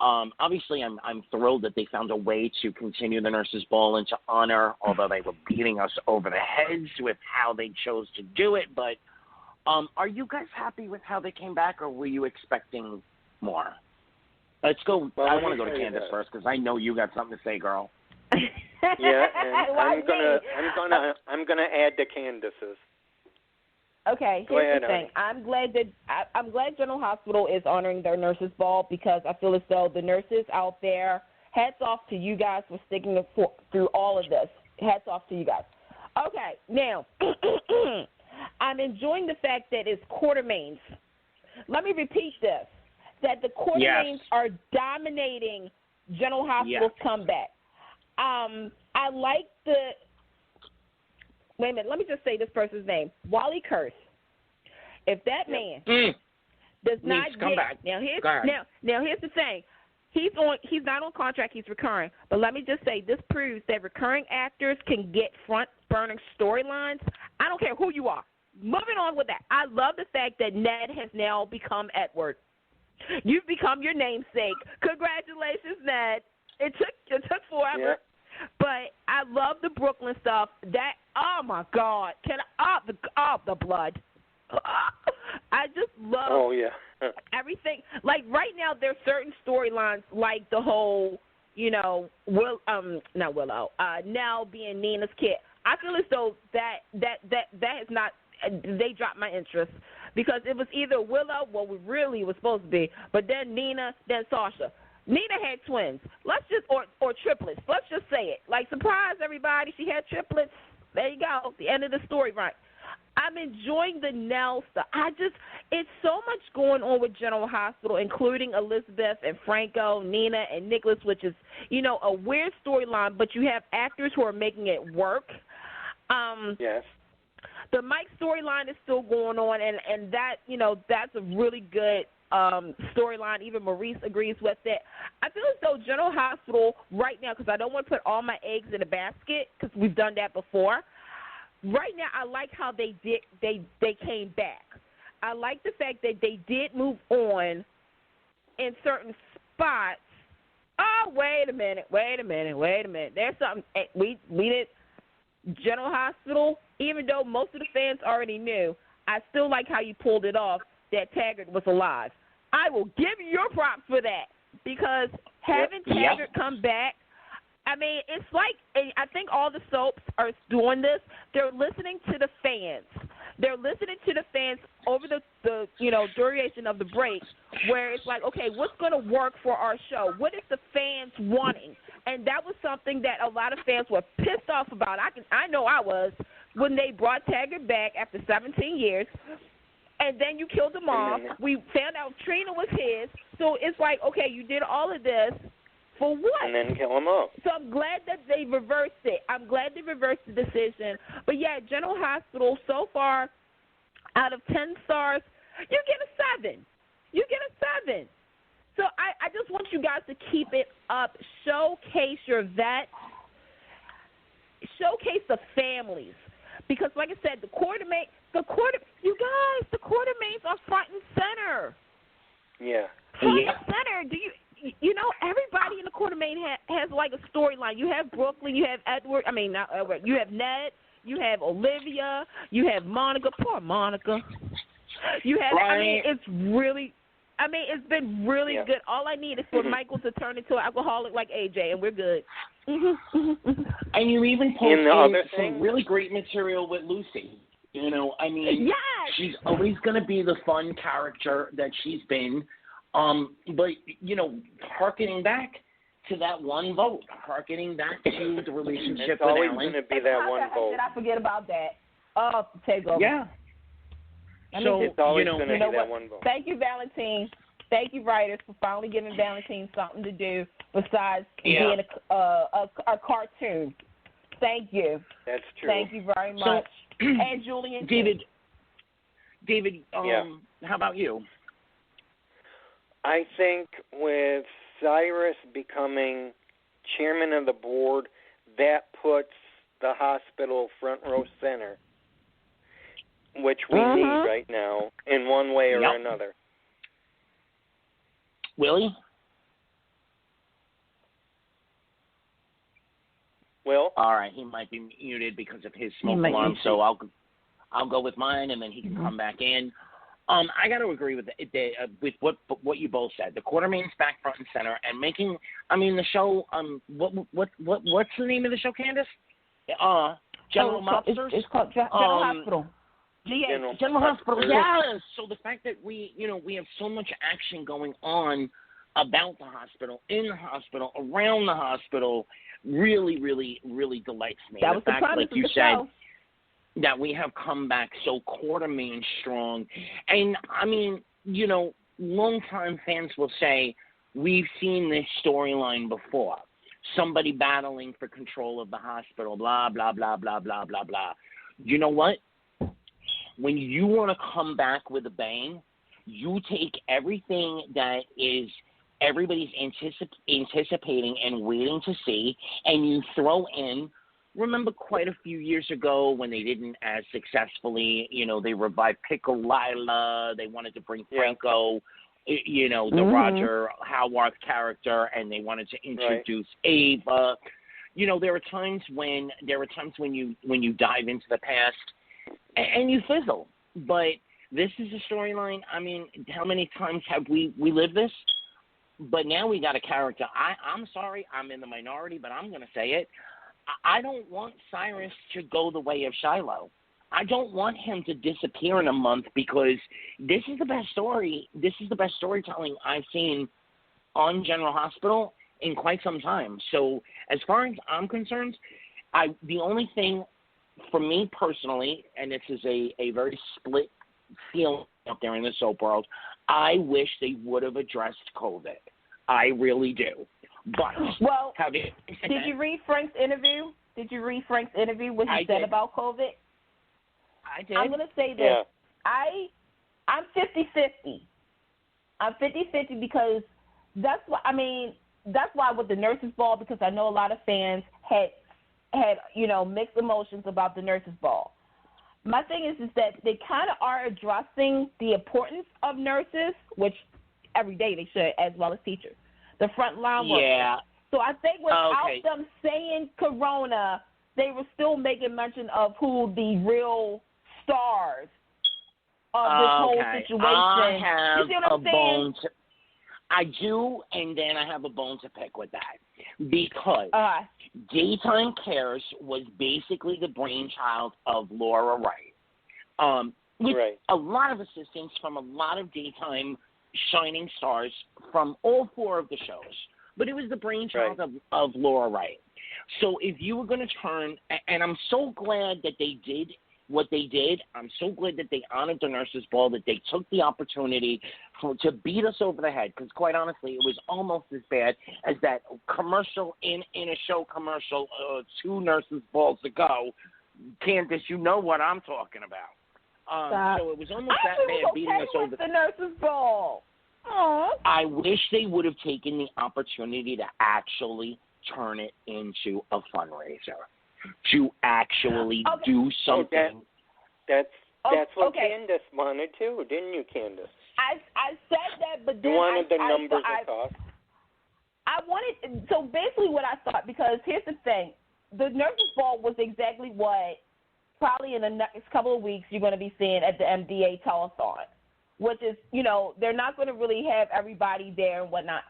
Obviously, I'm thrilled that they found a way to continue the Nurses' Ball and to honor, although they were beating us over the heads with how they chose to do it. But are you guys happy with how they came back, or were you expecting more? Let's go. Well, I want to go to Candice first because I know you got something to say, girl. Yeah, and I'm gonna add to Candice's. Okay, here's the thing. I'm glad General Hospital is honoring their Nurses' Ball because I feel as though the nurses out there, hats off to you guys for sticking through all of this. Hats off to you guys. Okay, now, I'm enjoying the fact that it's Quartermains. Let me repeat this, that the Quartermains are dominating General Hospital's comeback. I like wait a minute, let me just say this person's name, Wally Curse. If that man does not get back. now here's the thing. He's not on contract, he's recurring. But let me just say, this proves that recurring actors can get front burner storylines. I don't care who you are. Moving on with that. I love the fact that Ned has now become Edward. You've become your namesake. Congratulations, Ned. It took forever. Yeah. But I love the Brooklyn stuff. That, oh my God, the blood. I just love everything. Like right now, there's certain storylines, like the whole, Nell being Nina's kid. I feel as though that has not. They dropped my interest because it was either Willow, well, we really was supposed to be, but then Nina, then Sasha. Nina had twins. Let's just or triplets. Let's just say it. Like, surprise everybody, she had triplets. There you go. The end of the story, right? I'm enjoying the Nell stuff. It's so much going on with General Hospital, including Elizabeth and Franco, Nina and Nicholas, which is, a weird storyline, but you have actors who are making it work. Yes. The Mike storyline is still going on, and that, that's a really good storyline. Even Maurice agrees with it. I feel as though General Hospital right now, because I don't want to put all my eggs in a basket, because we've done that before. Right now, I like how they came back. I like the fact that they did move on in certain spots. Oh, wait a minute. There's something we did. General Hospital, even though most of the fans already knew, I still like how you pulled it off that Taggart was alive. I will give you your props for that because having Taggart come back, I mean, it's like, I think all the soaps are doing this. They're listening to the fans. They're listening to the fans over the duration of the break, where it's like, okay, what's going to work for our show? What is the fans wanting? And that was something that a lot of fans were pissed off about. I know I was when they brought Taggart back after 17 years. And then you killed him off. We found out Trina was his. So it's like, okay, you did all of this for what? And then kill him off. So I'm glad that they reversed it. I'm glad they reversed the decision. But, yeah, General Hospital, so far, out of 10 stars, you get a 7. You get a 7. So I just want you guys to keep it up. Showcase your vets. Showcase the families. Because, like I said, the the Quartermains are front and center. Yeah. Front and center. Do you know everybody in the Quartermain has like a storyline. You have Brooklyn, you have Edward. I mean, not Edward. You have Ned. You have Olivia. You have Monica. Poor Monica. You have. Right. I mean, it's been really good. All I need is for Michael to turn into an alcoholic like AJ, and we're good. And you even pulled in some really great material with Lucy. You know, I mean, she's always going to be the fun character that she's been. But, you know, hearkening back to that one vote, hearkening back to the relationship with Alan. It's always going to be that one vote. Did I forget about that? Oh, take over. Yeah. So, it's always going to be that one vote. Thank you, Valentine. Thank you, writers, for finally giving Valentine something to do besides being a cartoon. Thank you. That's true. Thank you very much. And Julian. David, how about you? I think with Cyrus becoming chairman of the board, that puts the hospital front row center, which we need right now in one way or another. Willie? Will? All right, he might be muted because of his smoke alarm, so I'll go with mine, and then he can come back in. I got to agree with what you both said. The Quartermain's back front and center, and making. I mean, the show. What's the name of the show, Candice? General Mobsters. It's called General Hospital. General Hospital. Yes. So the fact that we have so much action going on about the hospital, in the hospital, around the hospital, really, really, really delights me. That was the fact, promise like you of the said, show. that we have come back so Quartermain strong. And, I mean, you know, longtime fans will say, we've seen this storyline before. Somebody battling for control of the hospital, blah, blah, blah, blah, blah, blah, blah. You know what? When you want to come back with a bang, you take everything that is everybody's anticipating and waiting to see, and you throw in. Remember quite a few years ago when they didn't as successfully, you know, they revived Pickle Lila. They wanted to bring Franco, you know, the Roger Howarth character, and they wanted to introduce Ava. You know, there are times when you dive into the past and you fizzle. But this is a storyline. I mean, how many times have we lived this? But now we got a character. I'm sorry, I'm in the minority, but I'm going to say it. I don't want Cyrus to go the way of Shiloh. I don't want him to disappear in a month because this is the best story. This is the best storytelling I've seen on General Hospital in quite some time. So as far as I'm concerned, the only thing for me personally, and this is a very split feeling out there in the soap world, I wish they would have addressed COVID. I really do. But did you read Frank's interview? What he said about COVID? I did. I'm going to say this. Yeah. I'm 50-50. I'm 50-50 because that's why with the nurses' ball, because I know a lot of fans had mixed emotions about the nurses' ball. My thing is that they kind of are addressing the importance of nurses, which every day they should, as well as teachers. The front line workers. Yeah. So I think without them saying corona, they were still making mention of who the real stars of this whole situation. I have you see what I'm saying? I do, and then I have a bone to pick with that. Because Daytime Cares was basically the brainchild of Laura Wright. With a lot of assistance from a lot of daytime shining stars from all four of the shows. But it was the brainchild of Laura Wright. So if you were going to turn, and I'm so glad that they did what they did. I'm so glad that they honored the nurses' ball, that they took the opportunity to beat us over the head, because quite honestly, it was almost as bad as that commercial in a show commercial 2 nurses' balls ago. Candice, you know what I'm talking about. So it was almost that bad beating us over the nurses' ball. Aww. I wish they would have taken the opportunity to actually turn it into a fundraiser, to actually do something. That's what okay. Candace wanted too, didn't you, Candace? I said that, but then you wanted the numbers I and costs. I wanted, so basically what I thought, because here's the thing, the Nurses Ball was exactly what probably in the next couple of weeks you're going to be seeing at the MDA telethon, which is, they're not going to really have everybody there and whatnot.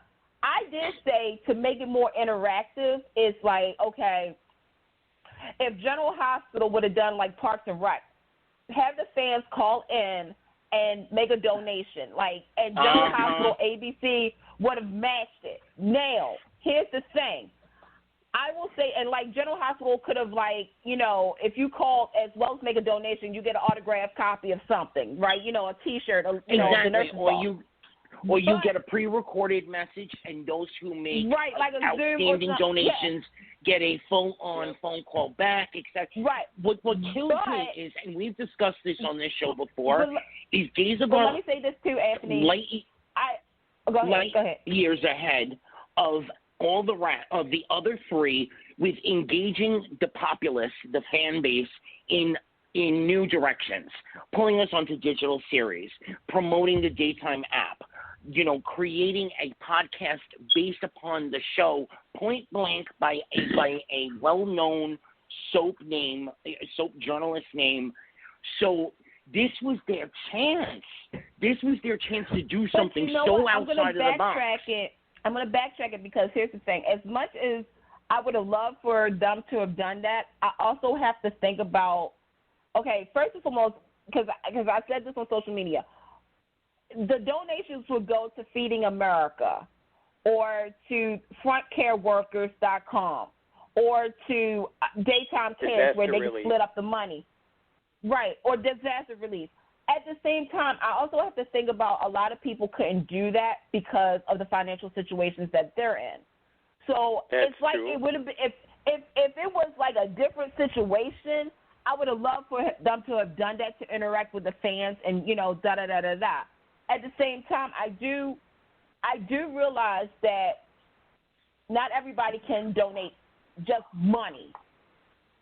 I did say to make it more interactive, it's like, okay, if General Hospital would have done like Parks and Rec, have the fans call in and make a donation, and General Hospital ABC would have matched it. Now, here's the thing. I will say, and General Hospital could have, if you called as well as make a donation, you get an autographed copy of something, right? A T-shirt, exactly. The nurse's ball. Or you get a pre-recorded message, and those who make outstanding donations get a full-on phone call back, etc. Right. What kills me is, and we've discussed this on this show before, is days of our let me say this too, Anthony. Go ahead. Years ahead of all of the other three with engaging the populace, the fan base, in new directions, pulling us onto digital series, promoting the daytime app, creating a podcast based upon the show point blank by a well-known soap journalist name. So this was their chance. This was their chance to do something outside of the box. I'm going to backtrack it because here's the thing. As much as I would have loved for them to have done that, I also have to think about, okay, first and foremost, because I said this on social media, the donations would go to Feeding America or to frontcareworkers.com or to Daytime Cares where they can split up the money. Right, or disaster relief. At the same time, I also have to think about a lot of people couldn't do that because of the financial situations that they're in. So it's like true. It would have been if it was like a different situation, I would have loved for them to have done that to interact with the fans and da-da-da-da-da. At the same time, I do realize that not everybody can donate just money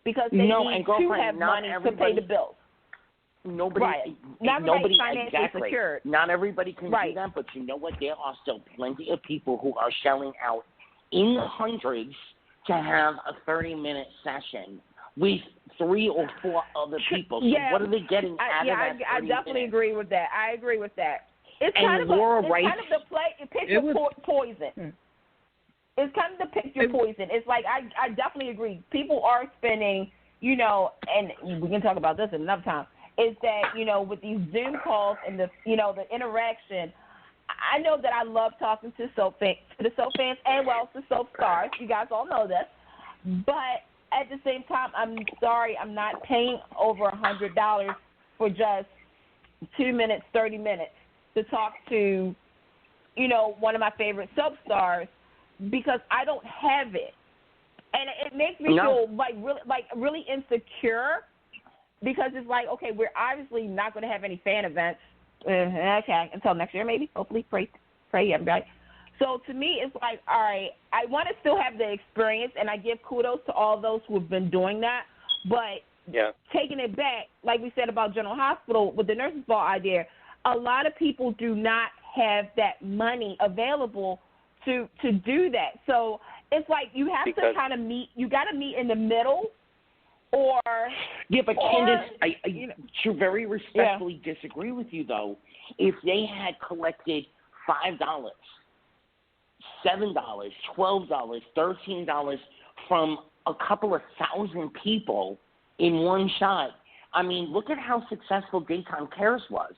because they need to have money to pay the bills. Nobody financially secured. Not everybody can do that, but you know what? There are still plenty of people who are shelling out in the hundreds to have a 30-minute session with 3 or 4 other people. So what are they getting out of that 30 I definitely minutes? agree with that. I agree with that. It's and kind of Laura it's kind of the picture poison. It's kind of the picture poison. It's like I definitely agree. People are spending, and we can talk about this another time. Is that with these Zoom calls and the the interaction, I know that I love talking to the soap fans and to soap stars. You guys all know this, but at the same time, I'm sorry, I'm not paying over $100 for just 2 minutes, 30 minutes to talk to one of my favorite soap stars because I don't have it, and it makes me feel really insecure. Because it's like, okay, we're obviously not going to have any fan events. Okay, until next year maybe. Hopefully, pray everybody. So to me, it's like, all right, I want to still have the experience, and I give kudos to all those who have been doing that. But taking it back, like we said about General Hospital with the Nurses Ball idea, a lot of people do not have that money available to do that. So it's like you have to kind of meet. You got to meet in the middle. But Candace, I should very respectfully disagree with you, though. If they had collected $5, $7, $12, $13 from a couple of thousand people in one shot, I mean, look at how successful Daytime Cares was.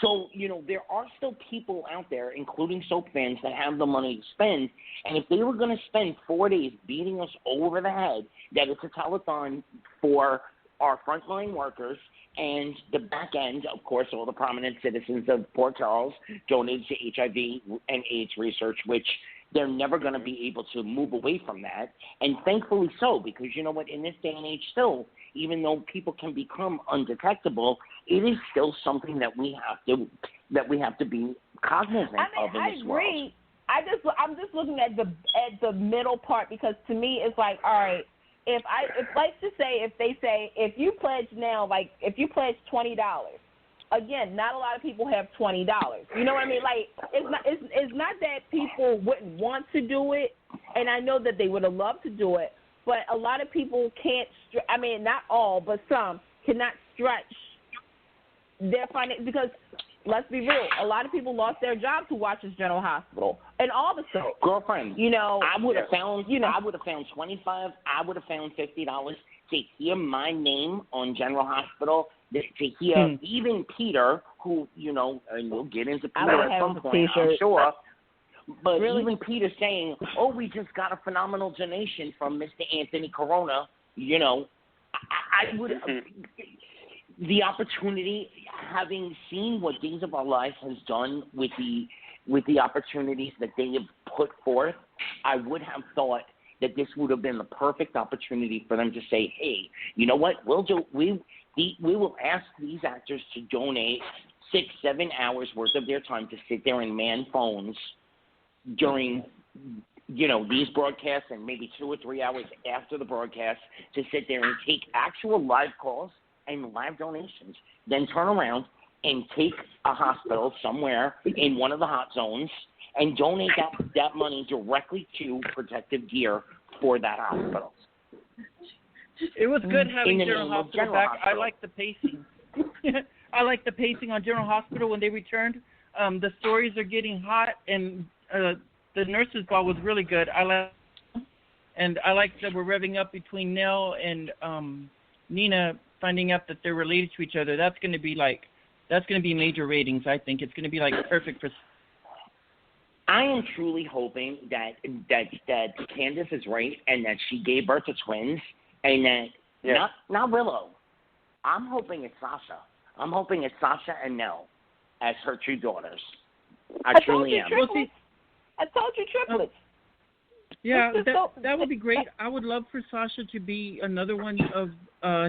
So, there are still people out there, including soap fans, that have the money to spend. And if they were going to spend 4 days beating us over the head that it's a telethon for our frontline workers and the back end, of course, all the prominent citizens of Port Charles donated to HIV and AIDS research, which they're never going to be able to move away from that. And thankfully so, because you know what, in this day and age still, even though people can become undetectable, it is still something that we have to be cognizant of in this world. I agree. I'm just looking at the middle part because to me it's like, all right, if let's just say if they say if you pledge now, like if you pledge $20, again, not a lot of people have $20. You know what I mean? Like it's not that people wouldn't want to do it, and I know that they would have loved to do it, but a lot of people can't. I mean, not all, but some cannot stretch their finance because. Let's be real. A lot of people lost their jobs who watches General Hospital and all the soaps. Girlfriend, you know, I would have found, I would have found $25. I would have found $50 to hear my name on General Hospital. To hear even Peter, who and we'll get into Peter at some point, I'm sure. But really? Even Peter saying, "Oh, we just got a phenomenal donation from Mr. Anthony Corona," I would. The opportunity, having seen what Days of Our Lives has done with the opportunities that they have put forth, I would have thought that this would have been the perfect opportunity for them to say, "Hey, you know what? We will ask these actors to donate 6-7 hours worth of their time to sit there and man phones during." These broadcasts and maybe 2 or 3 hours after the broadcast to sit there and take actual live calls and live donations, then turn around and take a hospital somewhere in one of the hot zones and donate that money directly to protective gear for that hospital. It was good having General Hospital back. I like the pacing. I like the pacing on General Hospital when they returned. The stories are getting hot, and the nurses' ball was really good. I like that we're revving up between Nell and Nina, finding out that they're related to each other. That's going to be major ratings. I think it's going to be like perfect for. I am truly hoping that Candice is right and that she gave birth to twins and that not Willow. I'm hoping it's Sasha. I'm hoping it's Sasha and Nell as her two daughters. I truly am. I told you triplets. Yeah, that would be great. I would love for Sasha to be another one of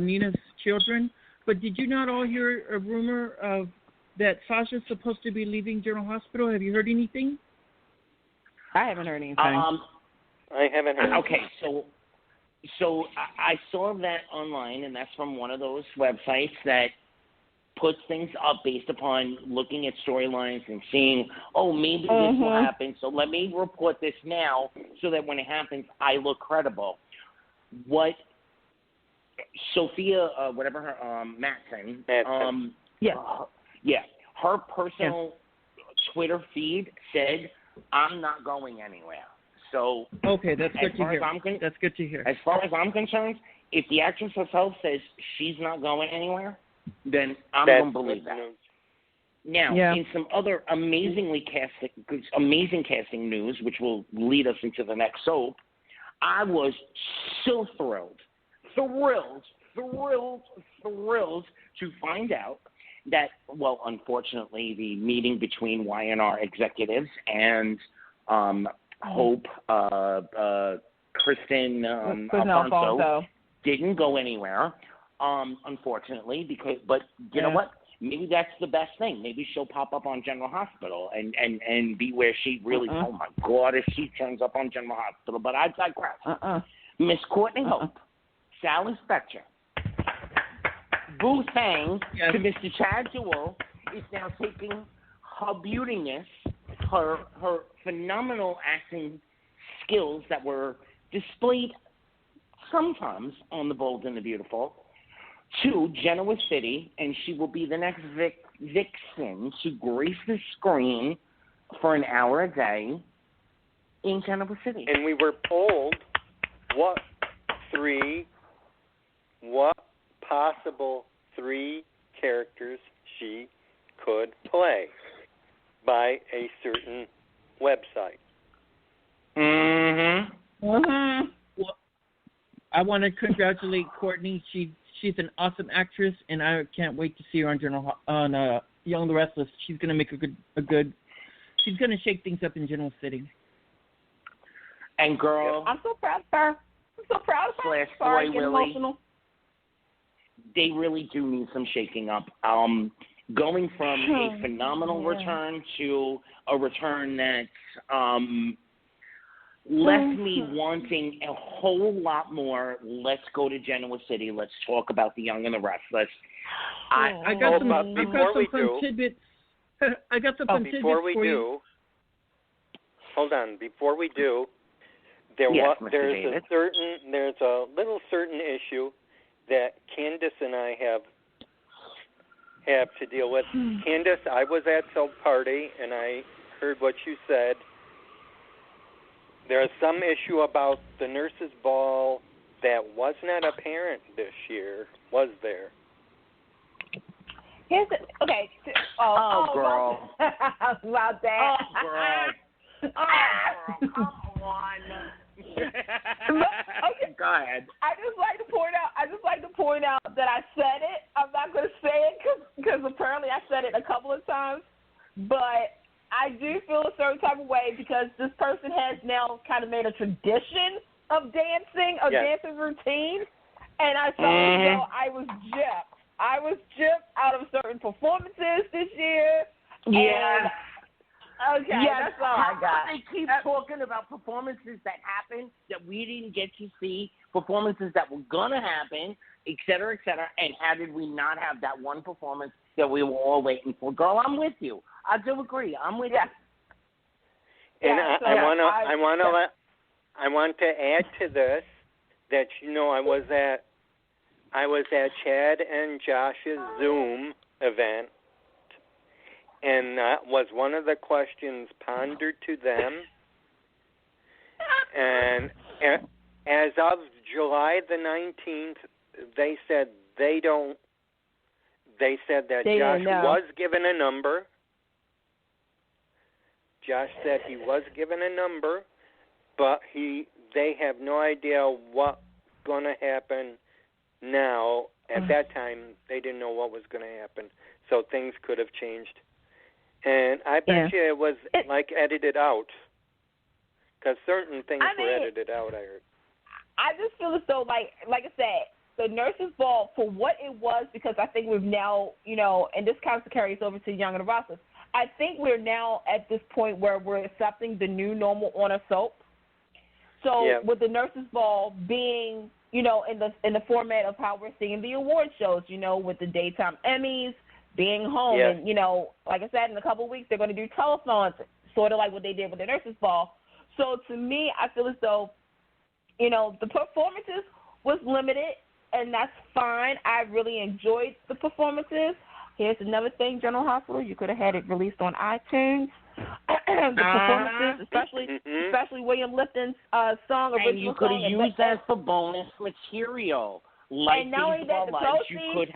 Nina's children. But did you not all hear a rumor of that Sasha's supposed to be leaving General Hospital? Have you heard anything? I haven't heard anything. I haven't heard. Okay, so I saw that online, and that's from one of those websites that puts things up based upon looking at storylines and seeing, maybe this will happen, so let me report this now so that when it happens, I look credible. What Sophia, whatever her, Matson. Her personal Twitter feed said, "I'm not going anywhere." So okay, that's good to hear. That's good to hear. As far as I'm concerned, if the actress herself says she's not going anywhere, then I'm going to believe that. Now, in some other amazing casting news, which will lead us into the next soap, I was so thrilled to find out that, well, unfortunately, the meeting between Y&R executives and Hope, Kristen Alfonso didn't go anywhere. Unfortunately, but you know what? Maybe that's the best thing. Maybe she'll pop up on General Hospital and be where she really. Oh my God, if she turns up on General Hospital. But I digress. Miss Courtney Hope, Sally Spectre, Boo Thang to Mr. Chad Jewell is now taking her beautiness, her phenomenal acting skills that were displayed sometimes on The Bold and the Beautiful, to Genoa City, and she will be the next vixen to grace the screen for an hour a day in Genoa City. And we were told what possible 3 characters she could play by a certain website. Well, I want to congratulate Courtney. She's an awesome actress, and I can't wait to see her on Young and the Restless. She's going to make a good. She's going to shake things up in Genoa City. And girl, I'm so proud of her. I'm so proud of her. Sorry, getting emotional. They really do need some shaking up. Going from a phenomenal return to a return that's left me wanting a whole lot more. Let's go to Genoa City. Let's talk about the Young and the Restless. I got some fun tidbits. I got some fun tidbits for you. Hold on. Before we do, there's a little certain issue that Candice and I have to deal with. Candice, I was at Soap Party and I heard what you said. There's some issue about the nurses' ball that was not apparent this year, was there? Girl. Oh, About that. girl. Oh, girl. Come on. Okay. Go ahead. I just like to point out that I said it. I'm not going to say it because apparently I said it a couple of times, but I do feel a certain type of way because this person has now kind of made a tradition of dancing, dancing routine, and I felt as though I was gypped. I was gypped out of certain performances this year. Yeah. Okay, that's all I got. They keep talking about performances that happened that we didn't get to see, performances that were going to happen, et cetera, and how did we not have that one performance that we were all waiting for? Girl, I'm with you. I do agree. I'm with you. And I want to add to this that I was at Chad and Josh's Zoom event, and that was one of the questions pondered to them. And as of July the 19th, they said that Josh was given a number. Josh said he was given a number, but they have no idea what's going to happen now. At that time, they didn't know what was going to happen, so things could have changed. And I bet you it was edited out, because certain things were edited out, I heard. I just feel as though, like I said, the nurses' ball, for what it was, because I think we've now, and this kind of carries over to Young and the Restless, I think we're now at this point where we're accepting the new normal on a soap. So with the nurses' ball being, in the format of how we're seeing the award shows, with the daytime Emmys being home, and like I said, in a couple of weeks they're going to do telethons, sort of like what they did with the nurses' ball. So to me, I feel as though, the performances was limited, and that's fine. I really enjoyed the performances. Here's another thing, General Hospital. You could have had it released on iTunes. The performances, especially William Lifton's song, original song. And you could have used that for bonus material. Like and not only that, the proceeds,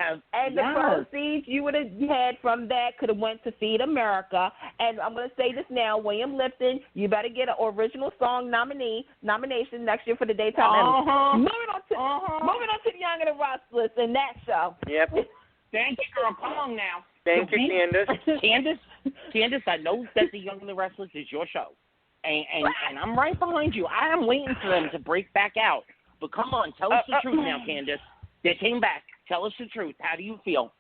the proceeds you would have had from that could have went to Feed America. And I'm going to say this now, William Lifton, you better get an original song nomination next year for the daytime Emmys. Moving on to the Young and the Restless and that show. Yep. Thank you, girl. Come on now. Thank you, Candice. Candice, I know that the Young and the Restless is your show, and I'm right behind you. I am waiting for them to break back out. But come on, tell us the truth now, Candice. They came back. Tell us the truth. How do you feel?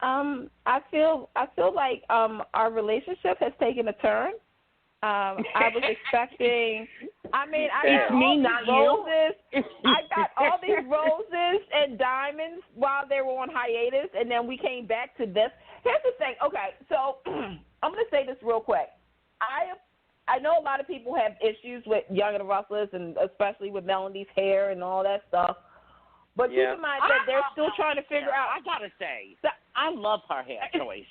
I feel like our relationship has taken a turn. I was expecting. I got all these roses and diamonds while they were on hiatus, and then we came back to this. Here's the thing. Okay, so I'm going to say this real quick. I know a lot of people have issues with Young and the Restless, and especially with Melanie's hair and all that stuff. But keep in mind that they're still trying to figure out. I gotta say, I love her hair choice.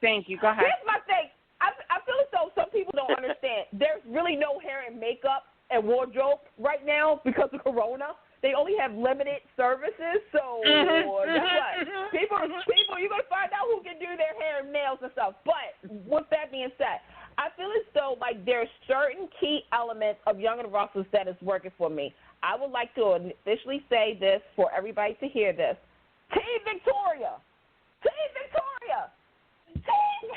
Thank you. Go ahead. Here's my thing. I feel as though some people don't understand. There's really no hair and makeup and wardrobe right now because of Corona. They only have limited services, so guess what? People, you're going to find out who can do their hair and nails and stuff. But with that being said, I feel as though like there are certain key elements of Young and the Restless that is working for me. I would like to officially say this for everybody to hear this. Team Victoria! Team Victoria!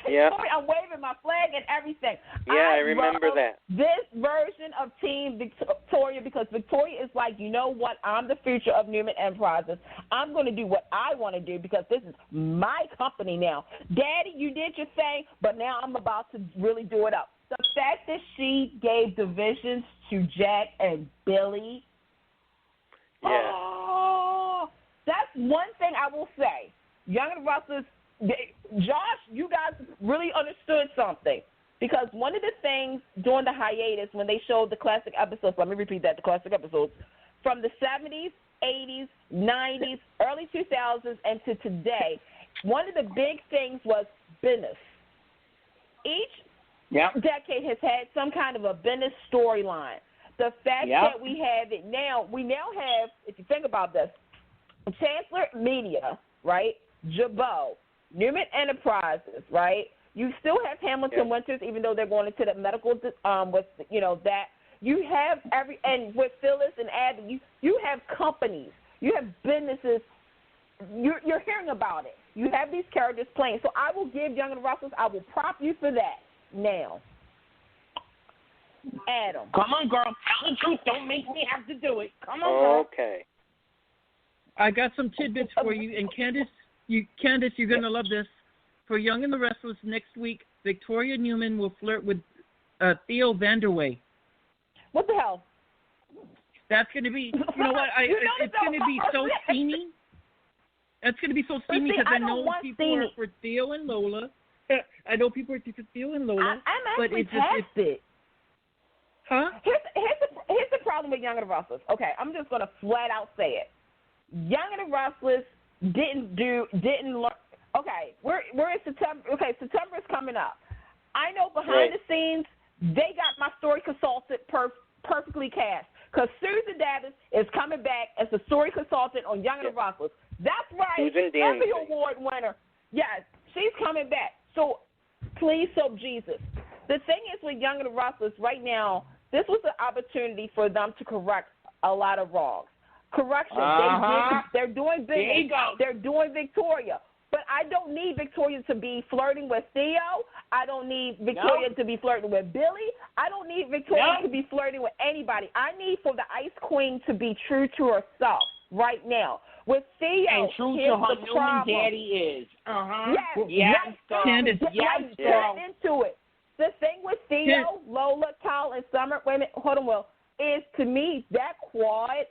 Yeah. I'm waving my flag and everything. Yeah, I remember that. This version of Team Victoria, because Victoria is like, you know what? I'm the future of Newman Enterprises. I'm going to do what I want to do because this is my company now. Daddy, you did your thing, but now I'm about to really do it up. the fact that she gave divisions to Jack and Billy. Yeah. Oh, that's one thing I will say. Young and the Restless, Josh, you guys really understood something. Because one of the things during the hiatus when they showed the classic episodes, let me repeat that, the classic episodes, from the 70s, 80s, 90s, early 2000s, and to today, one of the big things was business. Each decade has had some kind of a business storyline. The fact that we have it now, we now have, if you think about this, Chancellor Media, right, Jabot, Newman Enterprises, right, you still have Hamilton Winters, even though they're going into the medical, with, that. You have and with Phyllis and Abby, you have companies, you have businesses, you're hearing about it. You have these characters playing. So I will give Young and the Restless, I will prop you for that now. Adam. Come on, girl. Tell the truth. Don't make me have to do it. Come on, girl. Okay. I got some tidbits for you. And Candice, you're going to love this. For Young and the Restless next week, Victoria Newman will flirt with Theo Vanderway. What the hell? That's going to be, you know what? It's going to be so steamy. That's going to be so steamy because I know people are for Theo and Lola. I know people are for Theo and Lola. I'm actually past it. Huh? Here's the problem with Young and the Restless. Okay, I'm just going to flat out say it. Young and the Restless didn't learn. Okay, we're in September. Okay, September is coming up. I know behind the scenes, they got my story consultant perfectly cast. Because Susan Davis is coming back as the story consultant on Young and the Restless. That's right. Emmy Award winner. Yes, she's coming back. So please, soap Jesus. The thing is with Young and the Restless right now, this was an opportunity for them to correct a lot of wrongs. Correction. They're doing business. They're doing Victoria. But I don't need Victoria to be flirting with Theo. I don't need Victoria to be flirting with Billy. I don't need Victoria to be flirting with anybody. I need for the Ice Queen to be true to herself right now. With Theo, and true to her Newman daddy is. Candice, get into it. The thing with Theo, Lola, Kyle, and Summer, wait a minute, hold on, Will, is to me that quad.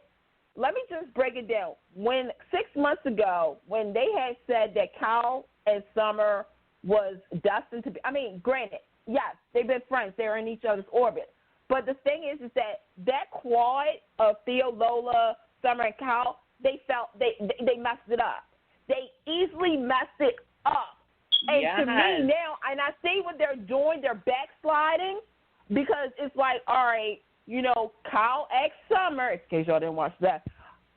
Let me just break it down. When 6 months ago, when they had said that Kyle and Summer was destined to be, I mean, granted, yes, they've been friends. They're in each other's orbit. But the thing is that quad of Theo, Lola, Summer, and Kyle, they felt they messed it up. They easily messed it up. And to me now, and I see what they're doing, they're backsliding because it's like, all right, Kyle asked Summer, in case y'all didn't watch that,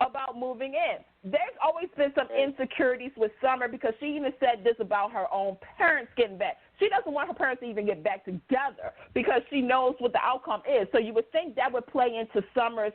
about moving in. There's always been some insecurities with Summer because she even said this about her own parents getting back. She doesn't want her parents to even get back together because she knows what the outcome is. So you would think that would play into Summer's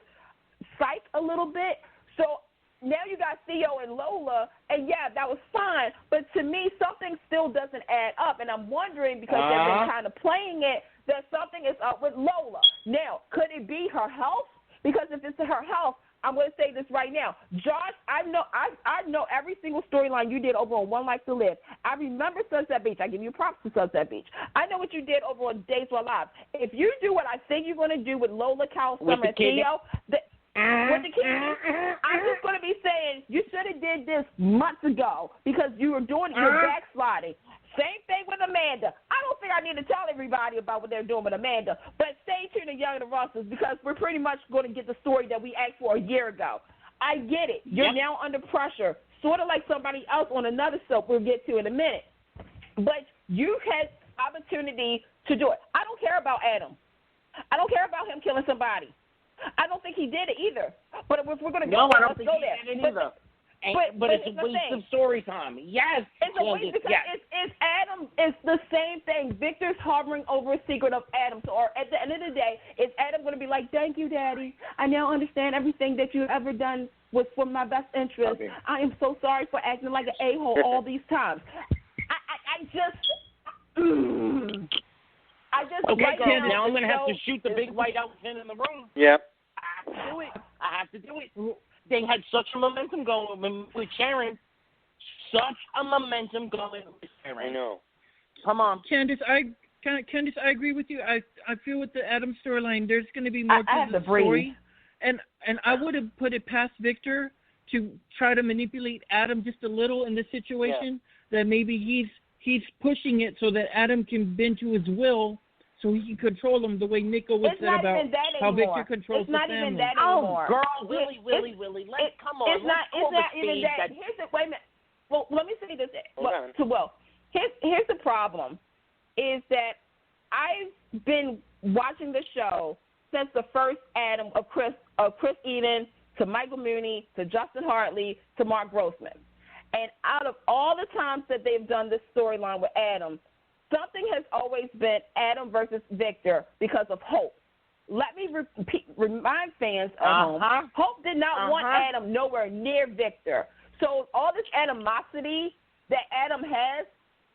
psyche a little bit. So now you got Theo and Lola, and that was fine. But to me, something still doesn't add up. And I'm wondering, because they've been kind of playing it, that something is up with Lola. Now, could it be her health? Because if it's her health, I'm going to say this right now. Josh, I know every single storyline you did over on One Life to Live. I remember Sunset Beach. I give you props to Sunset Beach. I know what you did over on Days Were Alive. If you do what I think you're going to do with Lola, Kyle, Summer, and Theo, with the kids, I'm just going to be saying you should have did this months ago because you were doing it. You're backsliding. Same thing with Amanda. I don't think I need to tell everybody about what they're doing with Amanda, but stay tuned to Young and the Restless because we're pretty much going to get the story that we asked for a year ago. I get it. You're now under pressure, sort of like somebody else on another soap we'll get to in a minute. But you had opportunity to do it. I don't care about Adam. I don't care about him killing somebody. I don't think he did it either. But if we're going to go, I don't think go he there. did it either. But it's a waste of story time. Yes. It's a waste because it's Adam. It's the same thing. Victor's hovering over a secret of Adam. So at the end of the day, is Adam going to be like, thank you, Daddy. I now understand everything that you've ever done was for my best interest. Okay. I am so sorry for acting like an a-hole all these times. I just okay, right Candice, now I'm going to have to shoot the big white elephant in the room. Yep. I have to do it. They had such a momentum going with Sharon. Such a momentum going with Sharon. I know. Come on. Candice, Candice, I agree with you. I feel with the Adam storyline, there's going to be more I have to the to breathe. story, and I would have put it past Victor to try to manipulate Adam just a little in this situation. That maybe he's pushing it so that Adam can bend to his will, so he can control him the way Nick always said about how Victor controls the family. It's not even that anymore. Oh, girl, Willie. Come on. It's not even that. Here's the wait a minute. Well, let me say this. Here's the problem, is that I've been watching the show since the first Adam of Chris Eden to Michael Mooney to Justin Hartley to Mark Grossman. And out of all the times that they've done this storyline with Adam, something has always been Adam versus Victor because of Hope. Let me remind fans at home, Hope did not want Adam nowhere near Victor. So all this animosity that Adam has,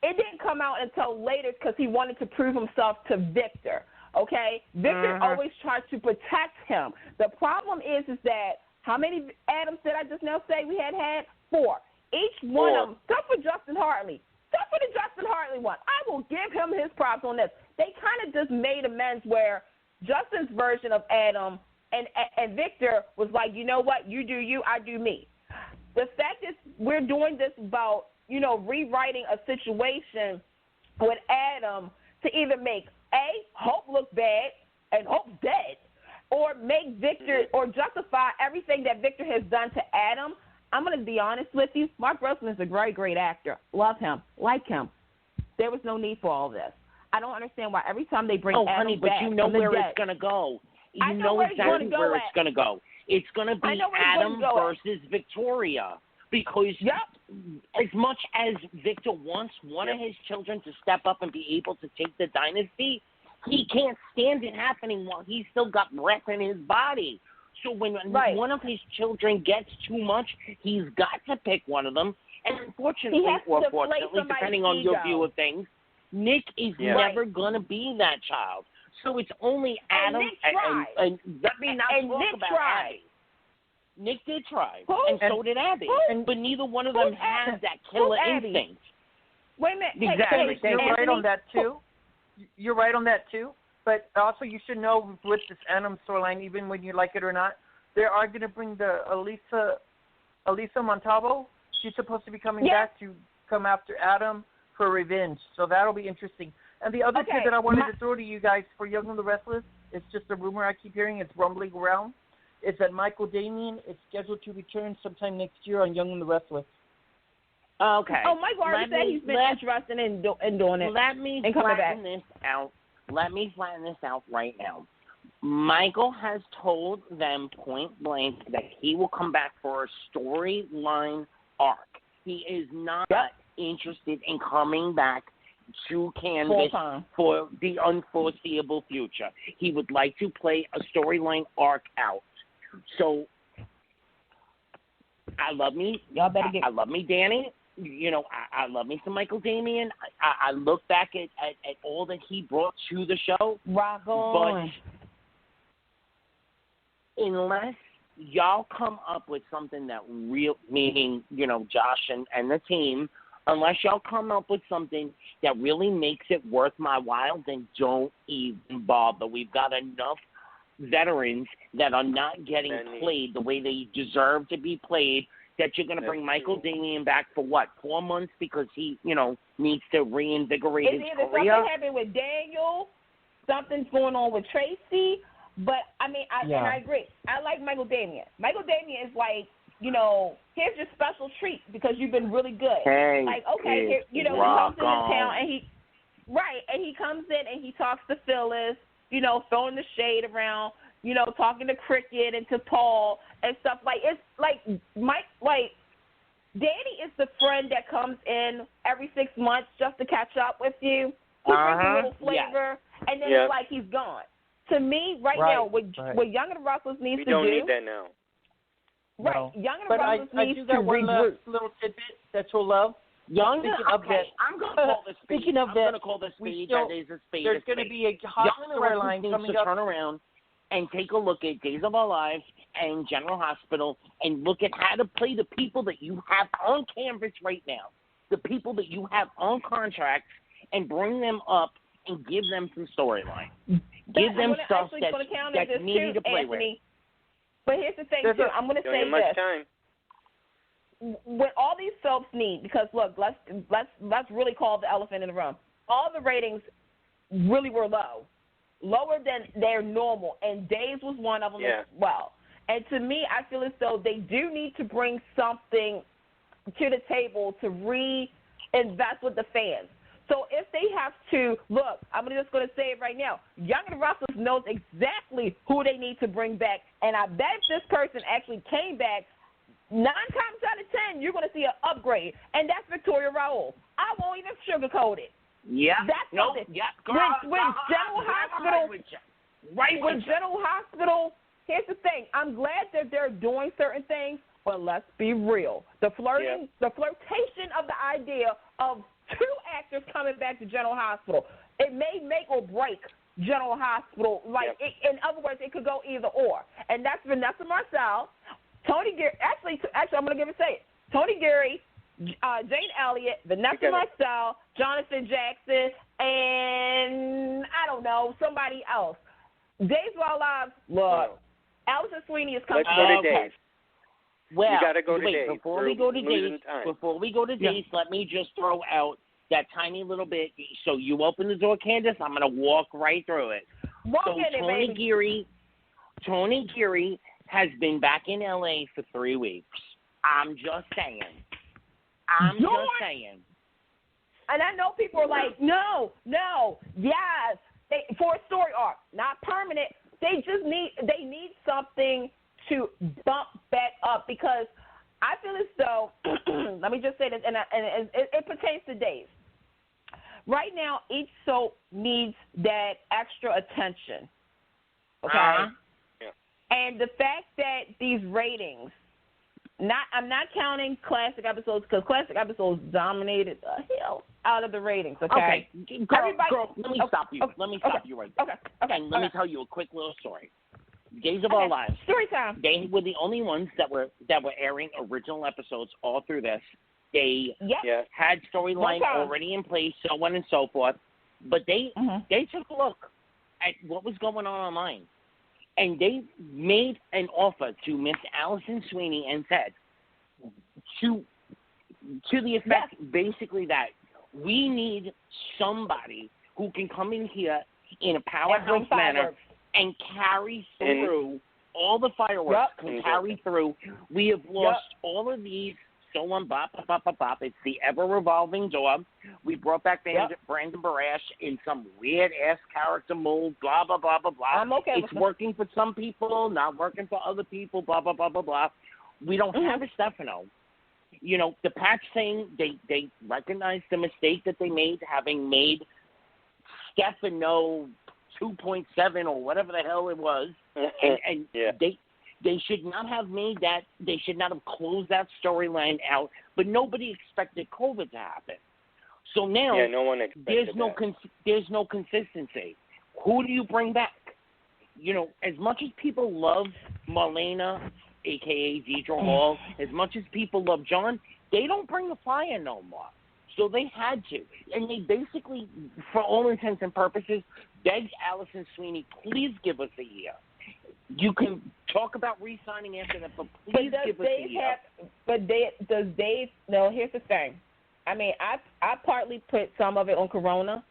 it didn't come out until later because he wanted to prove himself to Victor, okay? Victor always tried to protect him. The problem is that how many Adams did I just now say we had? 4. Each one of them, except for Justin Hartley. Except for the Justin Hartley one. I will give him his props on this. They kind of just made amends where Justin's version of Adam and Victor was like, you know what, you do you, I do me. The fact is we're doing this about, rewriting a situation with Adam to either make Hope look bad and Hope's dead, or make Victor or justify everything that Victor has done to Adam. I'm going to be honest with you. Mark Grossman is a very great actor. Love him. Like him. There was no need for all this. I don't understand why every time they bring Adam honey, back. but you know where it's going to go. You know exactly where it's going to go. It's going to be Adam versus Victoria. Because as much as Victor wants one of his children to step up and be able to take the dynasty, he can't stand it happening while he's still got breath in his body. So when one of his children gets too much, he's got to pick one of them. And unfortunately, or fortunately, depending on your view of things, Nick is never going to be that child. So it's only Adam. And let me not talk about Abby. Nick did try, and so did Abby. But neither one of them has that killer instinct. Wait a minute. Exactly. You're right on that, too. You're right on that, too. But also you should know with this Adam storyline, even when you like it or not, they are going to bring the Elisa Montalvo. She's supposed to be coming back to come after Adam for revenge. So that'll be interesting. And the other kid that I wanted to throw to you guys for Young and the Restless, it's just a rumor I keep hearing. It's rumbling around. It's that Michael Damian is scheduled to return sometime next year on Young and the Restless. Okay. Oh, Michael already said he's been interested in doing it. Let me flatten this out. Let me flatten this out right now. Michael has told them point blank that he will come back for a storyline arc. He is not interested in coming back to Canvas for the unforeseeable future. He would like to play a storyline arc out. So I love me. Y'all better get. I love me, Danny. I love me some Michael Damian. I look back at all that he brought to the show. Rock on. But unless y'all come up with something that meaning, Josh and the team, unless y'all come up with something that really makes it worth my while, then don't even bother. We've got enough veterans that are not getting played the way they deserve to be played, that you're going to bring Michael Damian back for 4 months because he, needs to reinvigorate his career? Something happened with Daniel, something's going on with Tracy, but, and I agree. I like Michael Damian. Michael Damian is like, here's your special treat because you've been really good. Hey, here, he comes into town and he comes in and he talks to Phyllis, throwing the shade around, talking to Cricket and to Paul and stuff. It's like Danny is the friend that comes in every 6 months just to catch up with you. He brings a little flavor, and then it's like he's gone. To me, now, what Young and the Restless needs to do. We don't need that now. Right. No. Young and the Restless needs to one regroup. little tidbit that you'll love. I'm going to call this speed. Speaking of I'm going to call this speed. That is a speed. There's going to be a hospital line coming up. Turn around and take a look at Days of Our Lives and General Hospital and look at how to play the people that you have on canvas right now, the people that you have on contract, and bring them up and give them some storyline. Give them stuff that's needed to play with. But here's the thing, too. I'm going to say this. Time. What all these soaps need, because, look, let's really call the elephant in the room. All the ratings really were lower than their normal, and Days was one of them as well. And to me, I feel as though they do need to bring something to the table to reinvest with the fans. So if they have to, look, I'm just going to say it right now. Young and Restless knows exactly who they need to bring back. And I bet if this person actually came back, 9 times out of 10, you're going to see an upgrade. And that's Victoria Raoul. I won't even sugarcoat it. Yeah. That's something. Yeah. With General Hospital, here's the thing. I'm glad that they're doing certain things, but let's be real. The flirtation of the idea of 2 actors coming back to General Hospital, it may make or break General Hospital. In other words, it could go either or. And that's Vanessa Marcel, Tony Geary. Actually, I'm going to give it a say. Tony Geary, Jane Elliott, Vanessa Marcel, Jonathan Jackson, and I don't know, somebody else. Days of Our Lives, look, Allison Sweeney is coming. Let's go to Days. Well, you gotta go to Days. Before we go to Days, let me just throw out that tiny little bit. So you open the door, Candace. I'm going to walk right through it. Tony Geary has been back in L.A. for 3 weeks. I'm just saying. And I know people are like, no, yes, for a story arc, not permanent. They need something to bump back up, because I feel as though, let me just say this, and it pertains to Days. Right now, each soap needs that extra attention, okay? And the fact that these ratings, I'm not counting classic episodes, because classic episodes dominated the hell out of the ratings, okay? Girl, let me stop you. Let me stop you right there. And let me tell you a quick little story. Days of Our Lives. Story time. They were the only ones that were airing original episodes all through this. They had storyline already in place, so on and so forth. But they took a look at what was going on online, and they made an offer to Miss Allison Sweeney and said, to the effect basically that we need somebody who can come in here in a powerhouse manner and carry through all the fireworks, can carry through. We have lost all of these, so on, bop. It's the ever-revolving door. We brought back Brandon Barash in some weird-ass character mold, blah, blah, blah, blah, blah. I'm okay it's working for some people, not working for other people, blah, blah, blah, blah, blah. We don't have a Stefano. You know, the Patch thing, they recognized the mistake that they made, having made Stefano 2.7 or whatever the hell it was, and they should not have made that. They should not have closed that storyline out. But nobody expected COVID to happen. So now no one expected there's no consistency. Who do you bring back? You know, as much as people love Marlena, a.k.a. Deidre Hall, as much as people love John, they don't bring the fire no more. So they had to. And they basically, for all intents and purposes, begged Allison Sweeney, please give us a year. You can talk about re-signing after that, but please give us a year. Does Dave, no, here's the thing. I mean, I partly put some of it on Corona,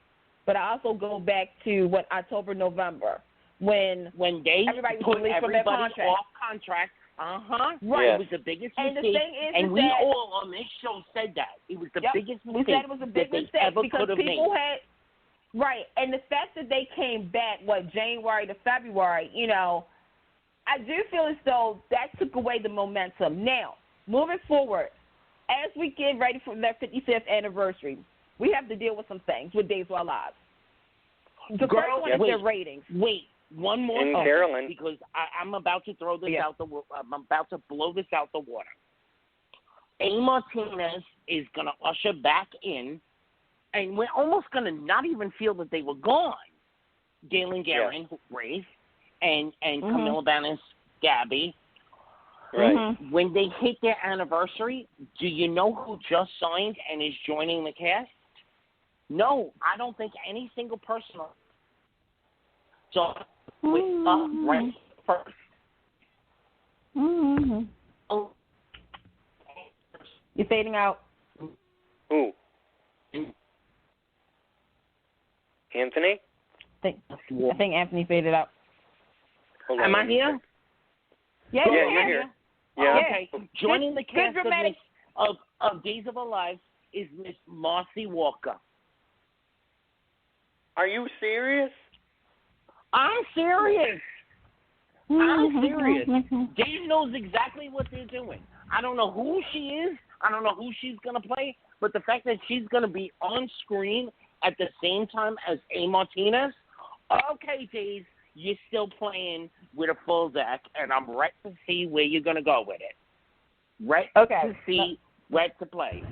but I also go back to October, November, when they everybody put was everybody from their contract. off contract. Right. It was the biggest and mistake. The thing is, and we all on this show said that. It was the biggest mistake. We said it was a big mistake because people had. Right. And the fact that they came back, January to February, you know, I do feel as though that took away the momentum. Now, moving forward, as we get ready for their 55th anniversary, we have to deal with some things with Days of Our Lives. The first one is their ratings. Wait. One more thing, CAROLYN, because I'm about to throw this out I'm about to blow this out the water. A. Martinez is going to usher back in, and we're almost going to not even feel that they were gone. Galen Guerin, Rafe, and Camilla Bannis, Gabby. Right. When they hit their anniversary, do you know who just signed and is joining the cast? No, I don't think any single person. So, right first. Mm-hmm. Oh. You're fading out. Who? Anthony? I think Anthony faded out. Hold Am on. I here? Yeah, you're here. Yeah. Okay. Joining the cast dramatic. of Days of Our Lives is Miss Marcy Walker. Are you serious? I'm serious. I'm serious. Dave knows exactly what they're doing. I don't know who she is. I don't know who she's going to play. But the fact that she's going to be on screen at the same time as A. Martinez, okay, Dave, you're still playing with a full deck, and I'm ready to see where you're going to go with it. Ready to see where to play.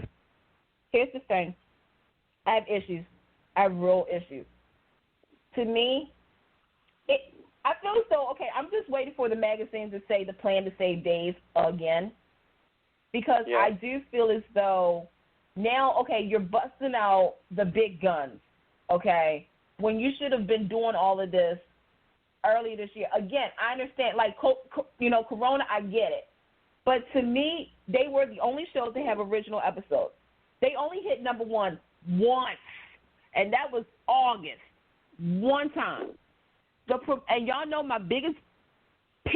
Here's the thing. I have issues. I have real issues. To me, I feel as though, okay, I'm just waiting for the magazine to say the plan to save Dave again. Because I do feel as though now, okay, you're busting out the big guns, okay, when you should have been doing all of this earlier this year. Again, I understand, like, Corona, I get it. But to me, they were the only shows that have original episodes. They only hit number one once, and that was August, one time. And y'all know my biggest pet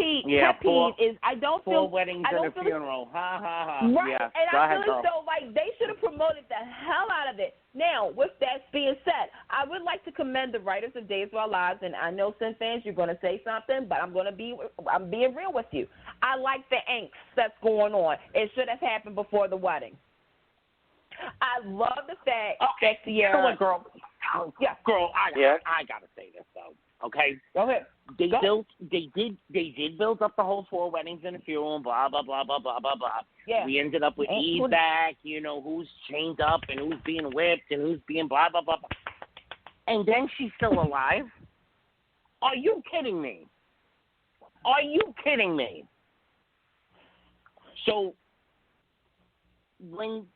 peeve is I don't feel... 4 weddings and a funeral. Ha, ha, ha. Right, Yeah. and I feel as though, like, they should have promoted the hell out of it. Now, with that being said, I would like to commend the writers of Days of Our Lives, and I know, Sin fans, you're going to say something, but I'm being real with you. I like the angst that's going on. It should have happened before the wedding. I love the fact that Sierra... Girl, I got to say this, though. Okay? Go ahead. They did build up the whole 4 weddings and a funeral and blah, blah, blah, blah, blah, blah, blah. Yeah. We ended up with Eve back, who's chained up and who's being whipped and who's being blah, blah, blah, blah. And then she's still alive? Are you kidding me? Are you kidding me? So, when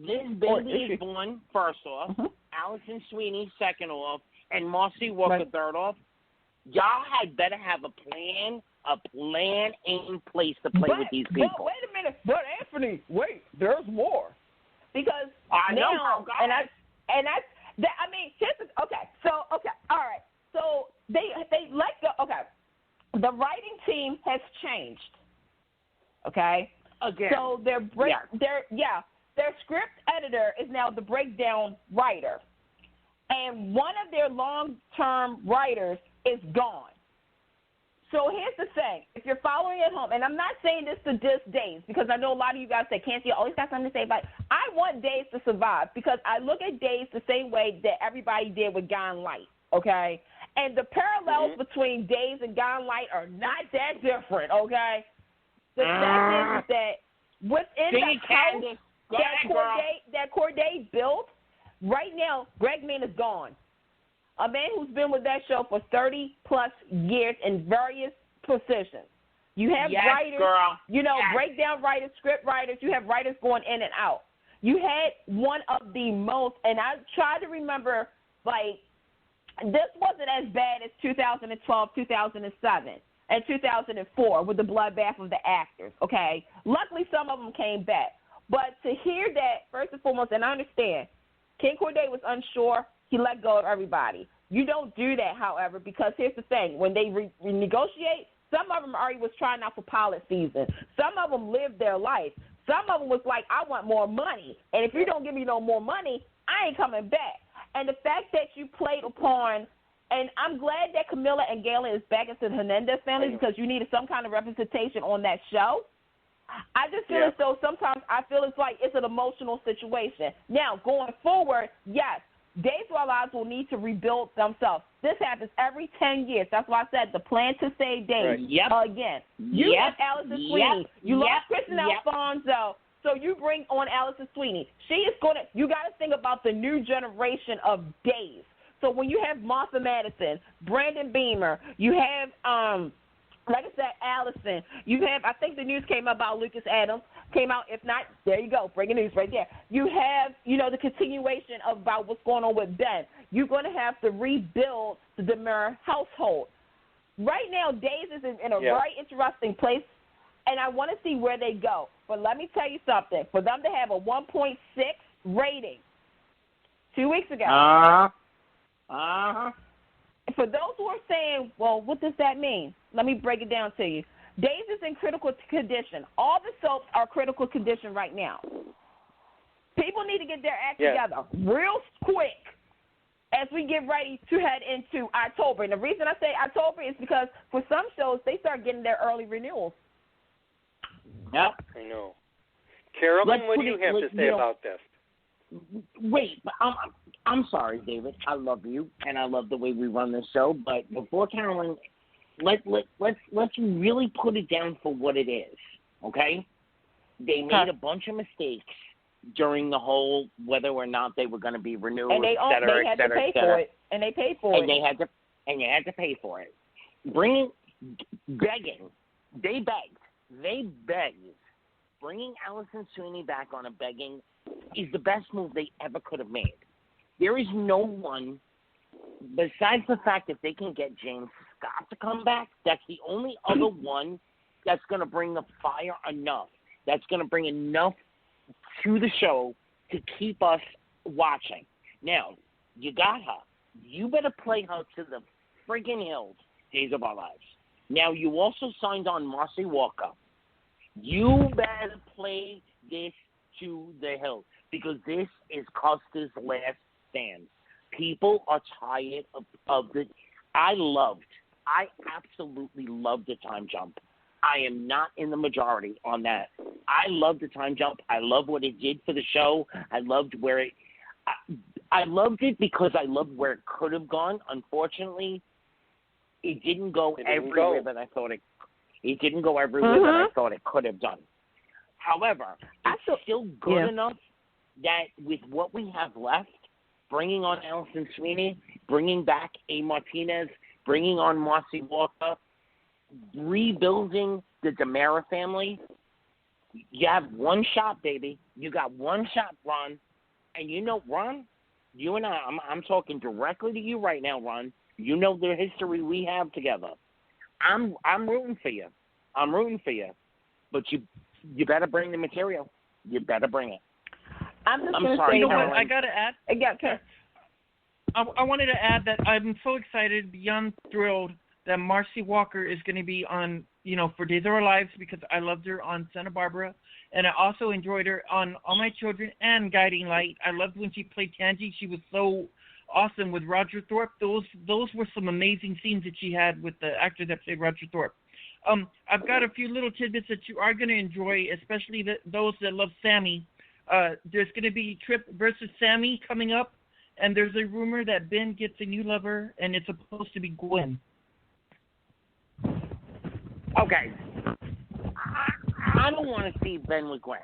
this baby is born, first off, Allison Sweeney, second off, and Marcy Walker, third off, y'all had better have a plan in place to play with these people. But wait a minute. But Anthony, wait, there's more. Because I know. All right. So they let go. Okay, the writing team has changed. Okay. Again. So their script editor is now the breakdown writer. And one of their long-term writers is gone. So here's the thing. If you're following at home, and I'm not saying this to diss Days, because I know a lot of you guys say, can't you always got something to say about it? I want Days to survive, because I look at Days the same way that everybody did with Gone Light, okay? And the parallels between Days and Gone Light are not that different, okay? The fact is that within the house that Corday built, right now, Greg Mean is gone. A man who's been with that show for 30-plus years in various positions. You have writers, breakdown writers, script writers. You have writers going in and out. You had one of the most, and I try to remember, like, this wasn't as bad as 2012, 2007, and 2004 with the bloodbath of the actors, okay? Luckily, some of them came back. But to hear that, first and foremost, and I understand, Ken Corday was unsure. He let go of everybody. You don't do that, however, because here's the thing. When they renegotiate, some of them already was trying out for pilot season. Some of them lived their life. Some of them was like, I want more money. And if you don't give me no more money, I ain't coming back. And the fact that you played upon, and I'm glad that Camilla and Galen is back into the Hernandez family because you needed some kind of representation on that show. I just feel as though sometimes I feel it's like it's an emotional situation. Now, going forward, yes, Days of Our Lives will need to rebuild themselves. This happens every 10 years. That's why I said the plan to save Days. Again, you have Allison Sweeney. You lost Kristen Alfonso, so you bring on Allison Sweeney. She is going to – you got to think about the new generation of Days. So when you have Martha Madison, Brandon Beamer, you have like I said, Allison, you have, I think the news came out about Lucas Adams. Came out, if not, there you go, breaking news right there. You have, the continuation about what's going on with Ben. You're going to have to rebuild the DeMar household. Right now, Days is in a very interesting place, and I want to see where they go. But let me tell you something. For them to have a 1.6 rating 2 weeks ago, for those who are saying, well, what does that mean? Let me break it down to you. Days is in critical condition. All the soaps are critical condition right now. People need to get their act together real quick as we get ready to head into October. And the reason I say October is because for some shows, they start getting their early renewals. Yep. I know. Carolyn, what do you have to say about this? Wait, but I'm sorry, David. I love you, and I love the way we run this show. But before Carolyn, let's really put it down for what it is, okay? They made a bunch of mistakes during the whole whether or not they were going to be renewed, and they et cetera, had to pay for it, and they paid for it, and you had to pay for it. Begging, they begged. Bringing Allison Sweeney back on a begging is the best move they ever could have made. There is no one, besides the fact that they can get James Scott to come back, that's the only other one that's going to bring the fire enough, that's going to bring enough to the show to keep us watching. Now, you got her. You better play her to the friggin' hills, Days of Our Lives. Now, you also signed on Marcy Walker. You better play this to the hill because this is Custer's last stand. People are tired of the. I absolutely loved the time jump. I am not in the majority on that. I love the time jump. I love what it did for the show. I loved where it. I loved it because I loved where it could have gone. Unfortunately, it didn't go everywhere that I thought it. It didn't go everywhere that I thought it could have done. However, it's still good enough that with what we have left, bringing on Allison Sweeney, bringing back A. Martinez, bringing on Marcy Walker, rebuilding the DeMara family, you have one shot, baby. You got one shot, Ron. And Ron, you and I'm talking directly to you right now, Ron. You know the history we have together. I'm rooting for you. But you better bring the material. You better bring it. I'm sorry. Say, you know what? I got to add. Okay. I wanted to add that I'm so excited, beyond thrilled, that Marcy Walker is going to be on, for Days of Our Lives because I loved her on Santa Barbara, and I also enjoyed her on All My Children and Guiding Light. I loved when she played Tangi. She was so awesome with Roger Thorpe. Those were some amazing scenes that she had with the actor that played Roger Thorpe. I've got a few little tidbits that you are going to enjoy, especially those that love Sammy. There's going to be Trip versus Sammy coming up, and there's a rumor that Ben gets a new lover, and it's supposed to be Gwen. Okay. I don't want to see Ben with Gwen.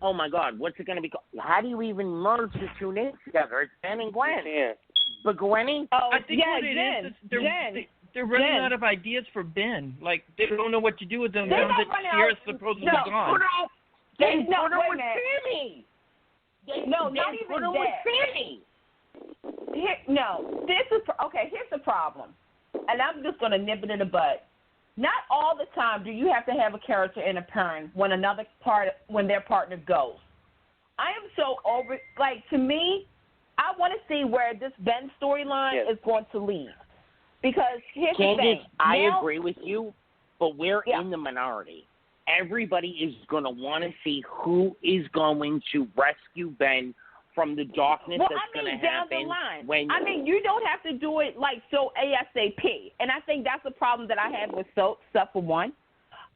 Oh, my God. What's it going to be called? How do you even merge the two names together? It's Ben and Gwen. Yeah. But Gwenny? Oh, I think what it is they're running out of ideas for Ben. Like, they don't know what to do with them now that Sierra's supposedly gone. They put her with Sammy. Not even put her with Sammy. Here's the problem. And I'm just going to nip it in the bud. Not all the time do you have to have a character in a parent when their partner goes. I am so over, to me, I want to see where this Ben storyline is going to lead. Because here's Candice, the thing. I agree with you, but we're in the minority. Everybody is going to want to see who is going to rescue Ben from the darkness that's going to happen. Down the line. You don't have to do it so ASAP. And I think that's the problem that I had with soap stuff for one.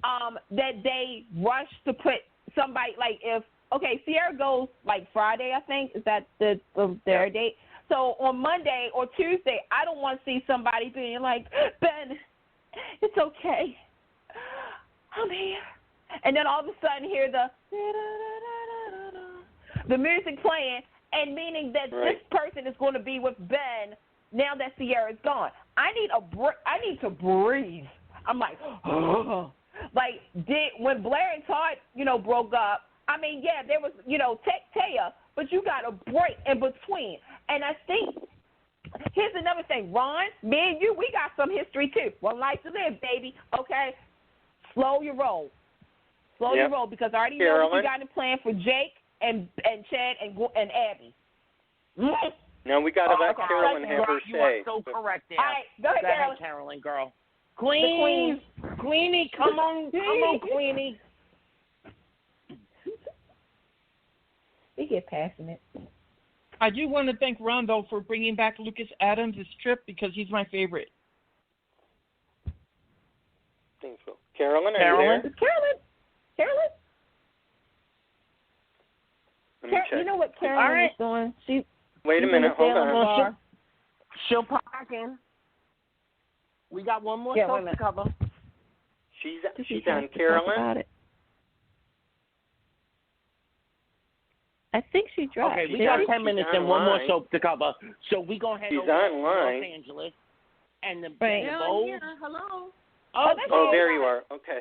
That they rush to put somebody Sierra goes Friday, I think. Is that their date? So on Monday or Tuesday, I don't want to see somebody being like, Ben, it's okay. I'm here. And then all of a sudden hear the music playing, and meaning that this person is going to be with Ben now that Sierra's gone. I need to breathe. I'm like, oh. Like, when Blair and Todd, broke up, I mean, yeah, there was, Taya, but you got a break in between. And I think, here's another thing, Ron, me and you, we got some history too. One life to live, baby, okay? Slow your roll. Slow your roll, because I already know what you got in plan for Jake and Chad and Abby. Now we got to let Carolyn have her say. You are so correct there. All right, go ahead, Carolyn, girl. Queenie, come on, Queenie. We get passionate. I do want to thank Ron, though, for bringing back Lucas Adams' trip, because he's my favorite. Thanks, Will. Carolyn, are you there? Carolyn? Let me check. You know what Carolyn is doing? Wait a minute, hold on. She'll pop back in. We got one more soap to cover. She's on, Carolyn. I think she dropped. Okay, we got 10 minutes and one more soap to cover. So we go ahead over to Los Angeles and the Bowls. Hello. Oh, there you are. Okay.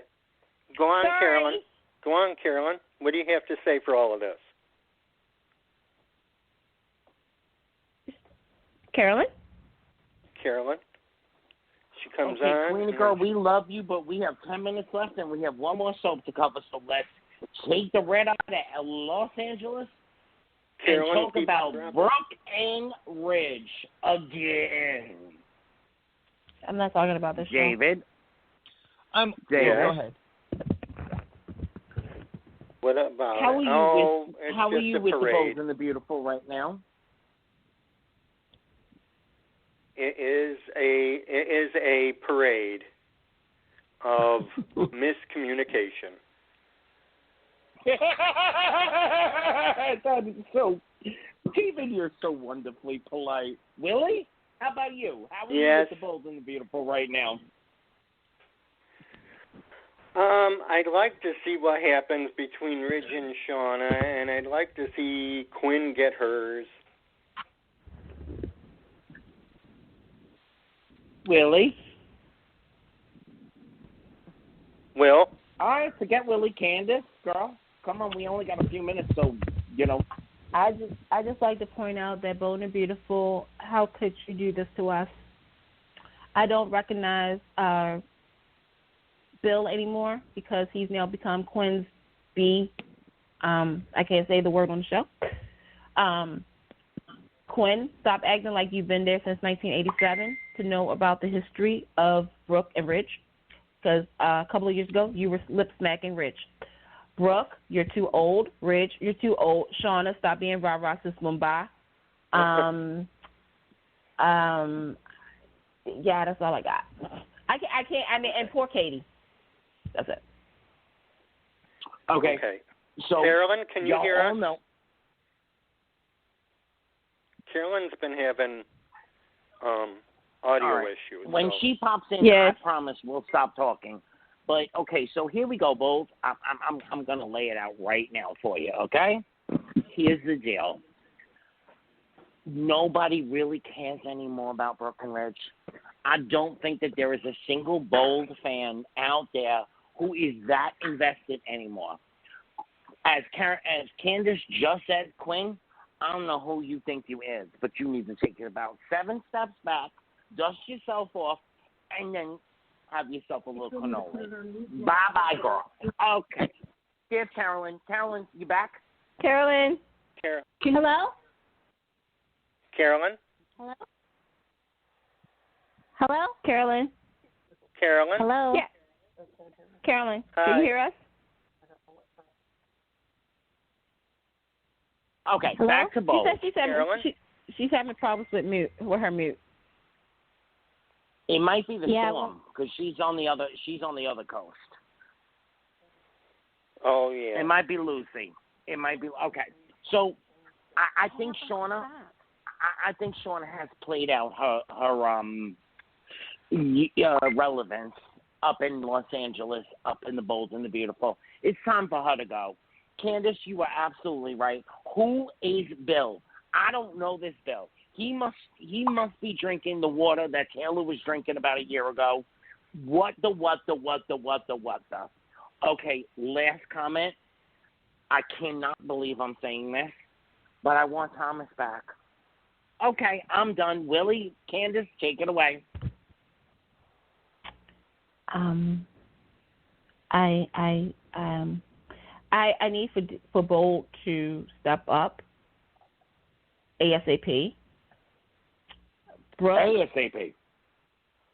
Go on, Carolyn. Go on, Carolyn. What do you have to say for all of this? Carolyn? She comes on. Queenie girl, we love you, but we have 10 minutes left and we have one more soap to cover. So let's take the red out of Los Angeles Carolyn, and talk about Brooke and Ridge again. I'm not talking about this. David. David. Go ahead. What about how are you with the Bold and the Beautiful right now? It is a parade of miscommunication. That is so, David, you're so wonderfully polite. Willie, how about you? How are you with the Bold and the Beautiful right now? I'd like to see what happens between Ridge and Shauna, and I'd like to see Quinn get hers. Willie? Will? All right, forget Willie. Candace, girl, come on. We only got a few minutes, so, I just like to point out that Bold and Beautiful, how could you do this to us? I don't recognize Bill anymore because he's now become Quinn's B. I can't say the word on the show. Quinn, stop acting like you've been there since 1987 to know about the history of Brooke and Ridge, because a couple of years ago you were lip-smacking Ridge. Brooke, you're too old. Ridge, you're too old. Shauna, stop being rah-rah sis Mumbai. Yeah, that's all I got. I can't, and poor Katie. That's it. Okay. So, Carolyn, can you hear us? Know. Carolyn's been having audio issues. When she pops in, I promise we'll stop talking. But okay, so here we go, Bold. I'm gonna lay it out right now for you. Okay, here's the deal. Nobody really cares anymore about Brooke and Ridge. I don't think that there is a single Bold fan out there who is that invested anymore. As Candace just said, Quinn, I don't know who you think you is, but you need to take it about 7 steps back, dust yourself off, and then have yourself a little cannoli. Bye-bye, girl. Okay. Here's Carolyn. Carolyn, you back? Carolyn. Hello? Carolyn? Hello? Hello? Carolyn. Carolyn? Hello? Yeah. Carolyn, Hi. can you hear us? Okay, Hello? back to Bold. She's having problems with her mute. It might be the storm because she's on the other coast. Oh yeah. It might be Lucy. It might be okay. So I think Shauna. I think Shauna has played out her relevance up in Los Angeles, up in the Bold and the Beautiful. It's time for her to go. Candace, you are absolutely right. Who is Bill? I don't know this Bill. He must be drinking the water that Taylor was drinking about a year ago. What the? Okay, last comment. I cannot believe I'm saying this, but I want Thomas back. Okay, I'm done. Willie, Candice, take it away. I need for Bold to step up ASAP. Brooke, ASAP.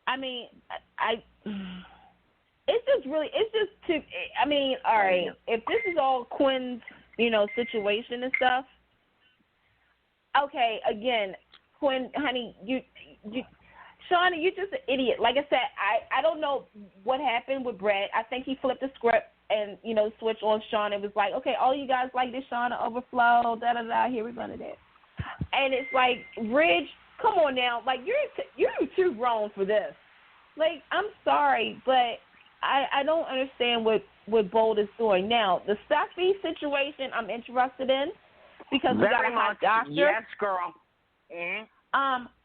I mean, it's just too. I mean, all right. If this is all Quinn's, situation and stuff. Okay, again, Quinn, honey, you, Shauna, you're just an idiot. Like I said, I don't know what happened with Brett. I think he flipped the script and, switched on Shauna. It was like, okay, all you guys like this Shauna overflow, da-da-da, here we're going to this. And it's like, Ridge, come on now. Like, you're too grown for this. Like, I'm sorry, but I don't understand what Bold is doing. Now, the Steffi situation I'm interested in because we got a hot doctor. Yes, girl. Mm-hmm.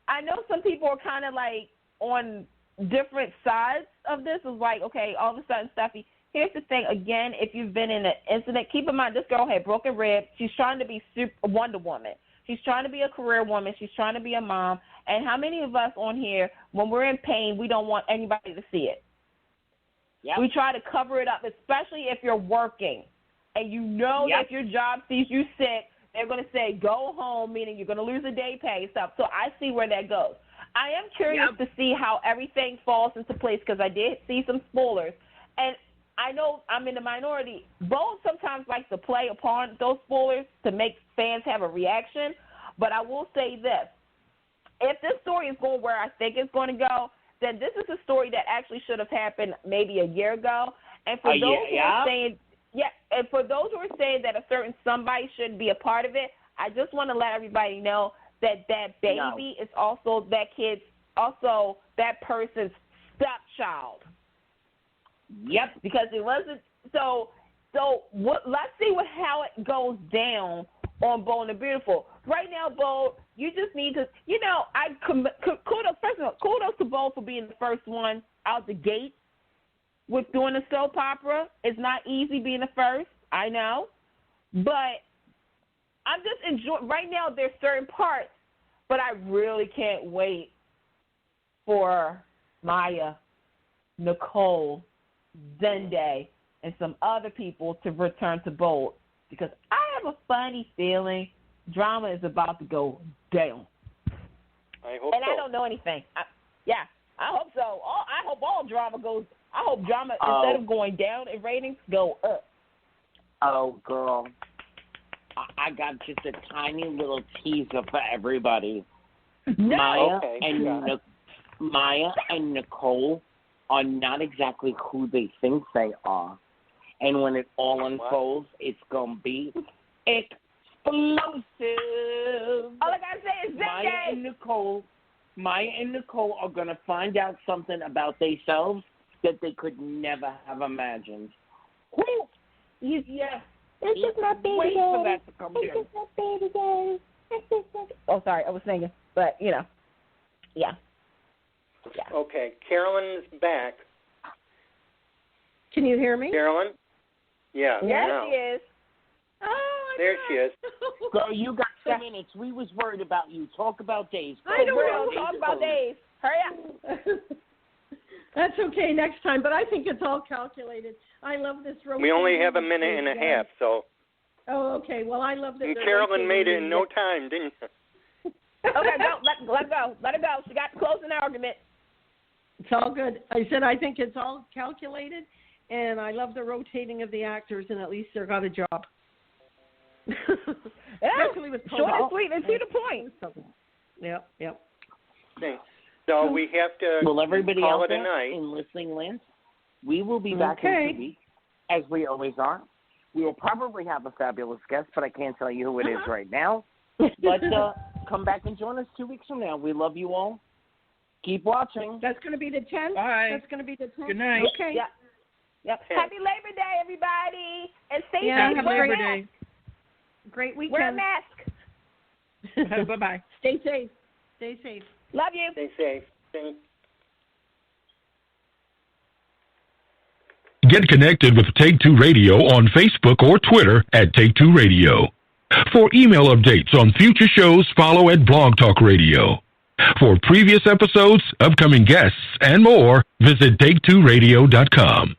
I know some people are kind of like on different sides of this. It's like, okay, all of a sudden, Steffi, here's the thing. Again, if you've been in an incident, keep in mind this girl had broken ribs. She's trying to be super Wonder Woman. She's trying to be a career woman. She's trying to be a mom. And how many of us on here, when we're in pain, we don't want anybody to see it? Yep. We try to cover it up, especially if you're working. And that if your job sees you sick, they're going to say, go home, meaning you're going to lose a day pay and stuff. So I see where that goes. I am curious to see how everything falls into place because I did see some spoilers. And I know I'm in the minority. Bold sometimes likes to play upon those spoilers to make fans have a reaction. But I will say this. If this story is going where I think it's going to go, then this is a story that actually should have happened maybe a year ago. And for those who are saying and for those who are saying that a certain somebody shouldn't be a part of it, I just want to let everybody know that baby is also that kid's, also that person's stepchild. Yep. Because it wasn't so let's see how it goes down on Bold and Beautiful. Right now, Bold, you just need to, kudos to Bold for being the first one out the gate with doing a soap opera. It's not easy being the first, I know. But I'm just enjoying, right now there's certain parts, but I really can't wait for Maya, Nicole, Zende, and some other people to return to Bold because I have a funny feeling drama is about to go down. I hope and I don't know anything. I hope so. I hope all drama goes. I hope drama, instead of going down in ratings, go up. Oh, girl. I got just a tiny little teaser for everybody. No. Maya and Nicole are not exactly who they think they are. And when it all unfolds, it's going to be explosive. All I got to say is Maya and Nicole are going to find out something about themselves that they could never have imagined. Woo! Yeah. It's just my baby. Wait for that to come It's just my baby girl. Oh, sorry, I was singing, but yeah. Okay, Carolyn is back. Can you hear me? Carolyn? Yeah. Yes, now. she is. Oh, there she is. Girl, you got 2 minutes. We was worried about you. Talk about days. I don't know. Talk about days. Hurry up. That's okay next time, but I think it's all calculated. I love this rotation. We only have a minute and a half, so. Oh, okay. Well, I love that. And Carolyn made it in no time, didn't you? Okay, let her go. Let her go. She got to close an argument. It's all good. I said I think it's all calculated, and I love the rotating of the actors, and at least they got a job. Especially with short and sweet and to the point. Yep. Okay. So we have to well, everybody call out it a there night. in listening land, we will be back in 2 weeks, as we always are. We will probably have a fabulous guest, but I can't tell you who it is right now. But come back and join us 2 weeks from now. We love you all. Keep watching. That's going to be the 10th? Bye. That's going to be the 10th? Good night. Okay. Yep. Happy Labor Day, everybody. And stay safe. Happy Labor Day. Great weekend. Wear a mask. Bye-bye. Stay safe. Stay safe. Love you. Stay safe. Get connected with Take Two Radio on Facebook or Twitter at Take Two Radio. For email updates on future shows, follow at Blog Talk Radio. For previous episodes, upcoming guests, and more, visit TakeTwoRadio.com.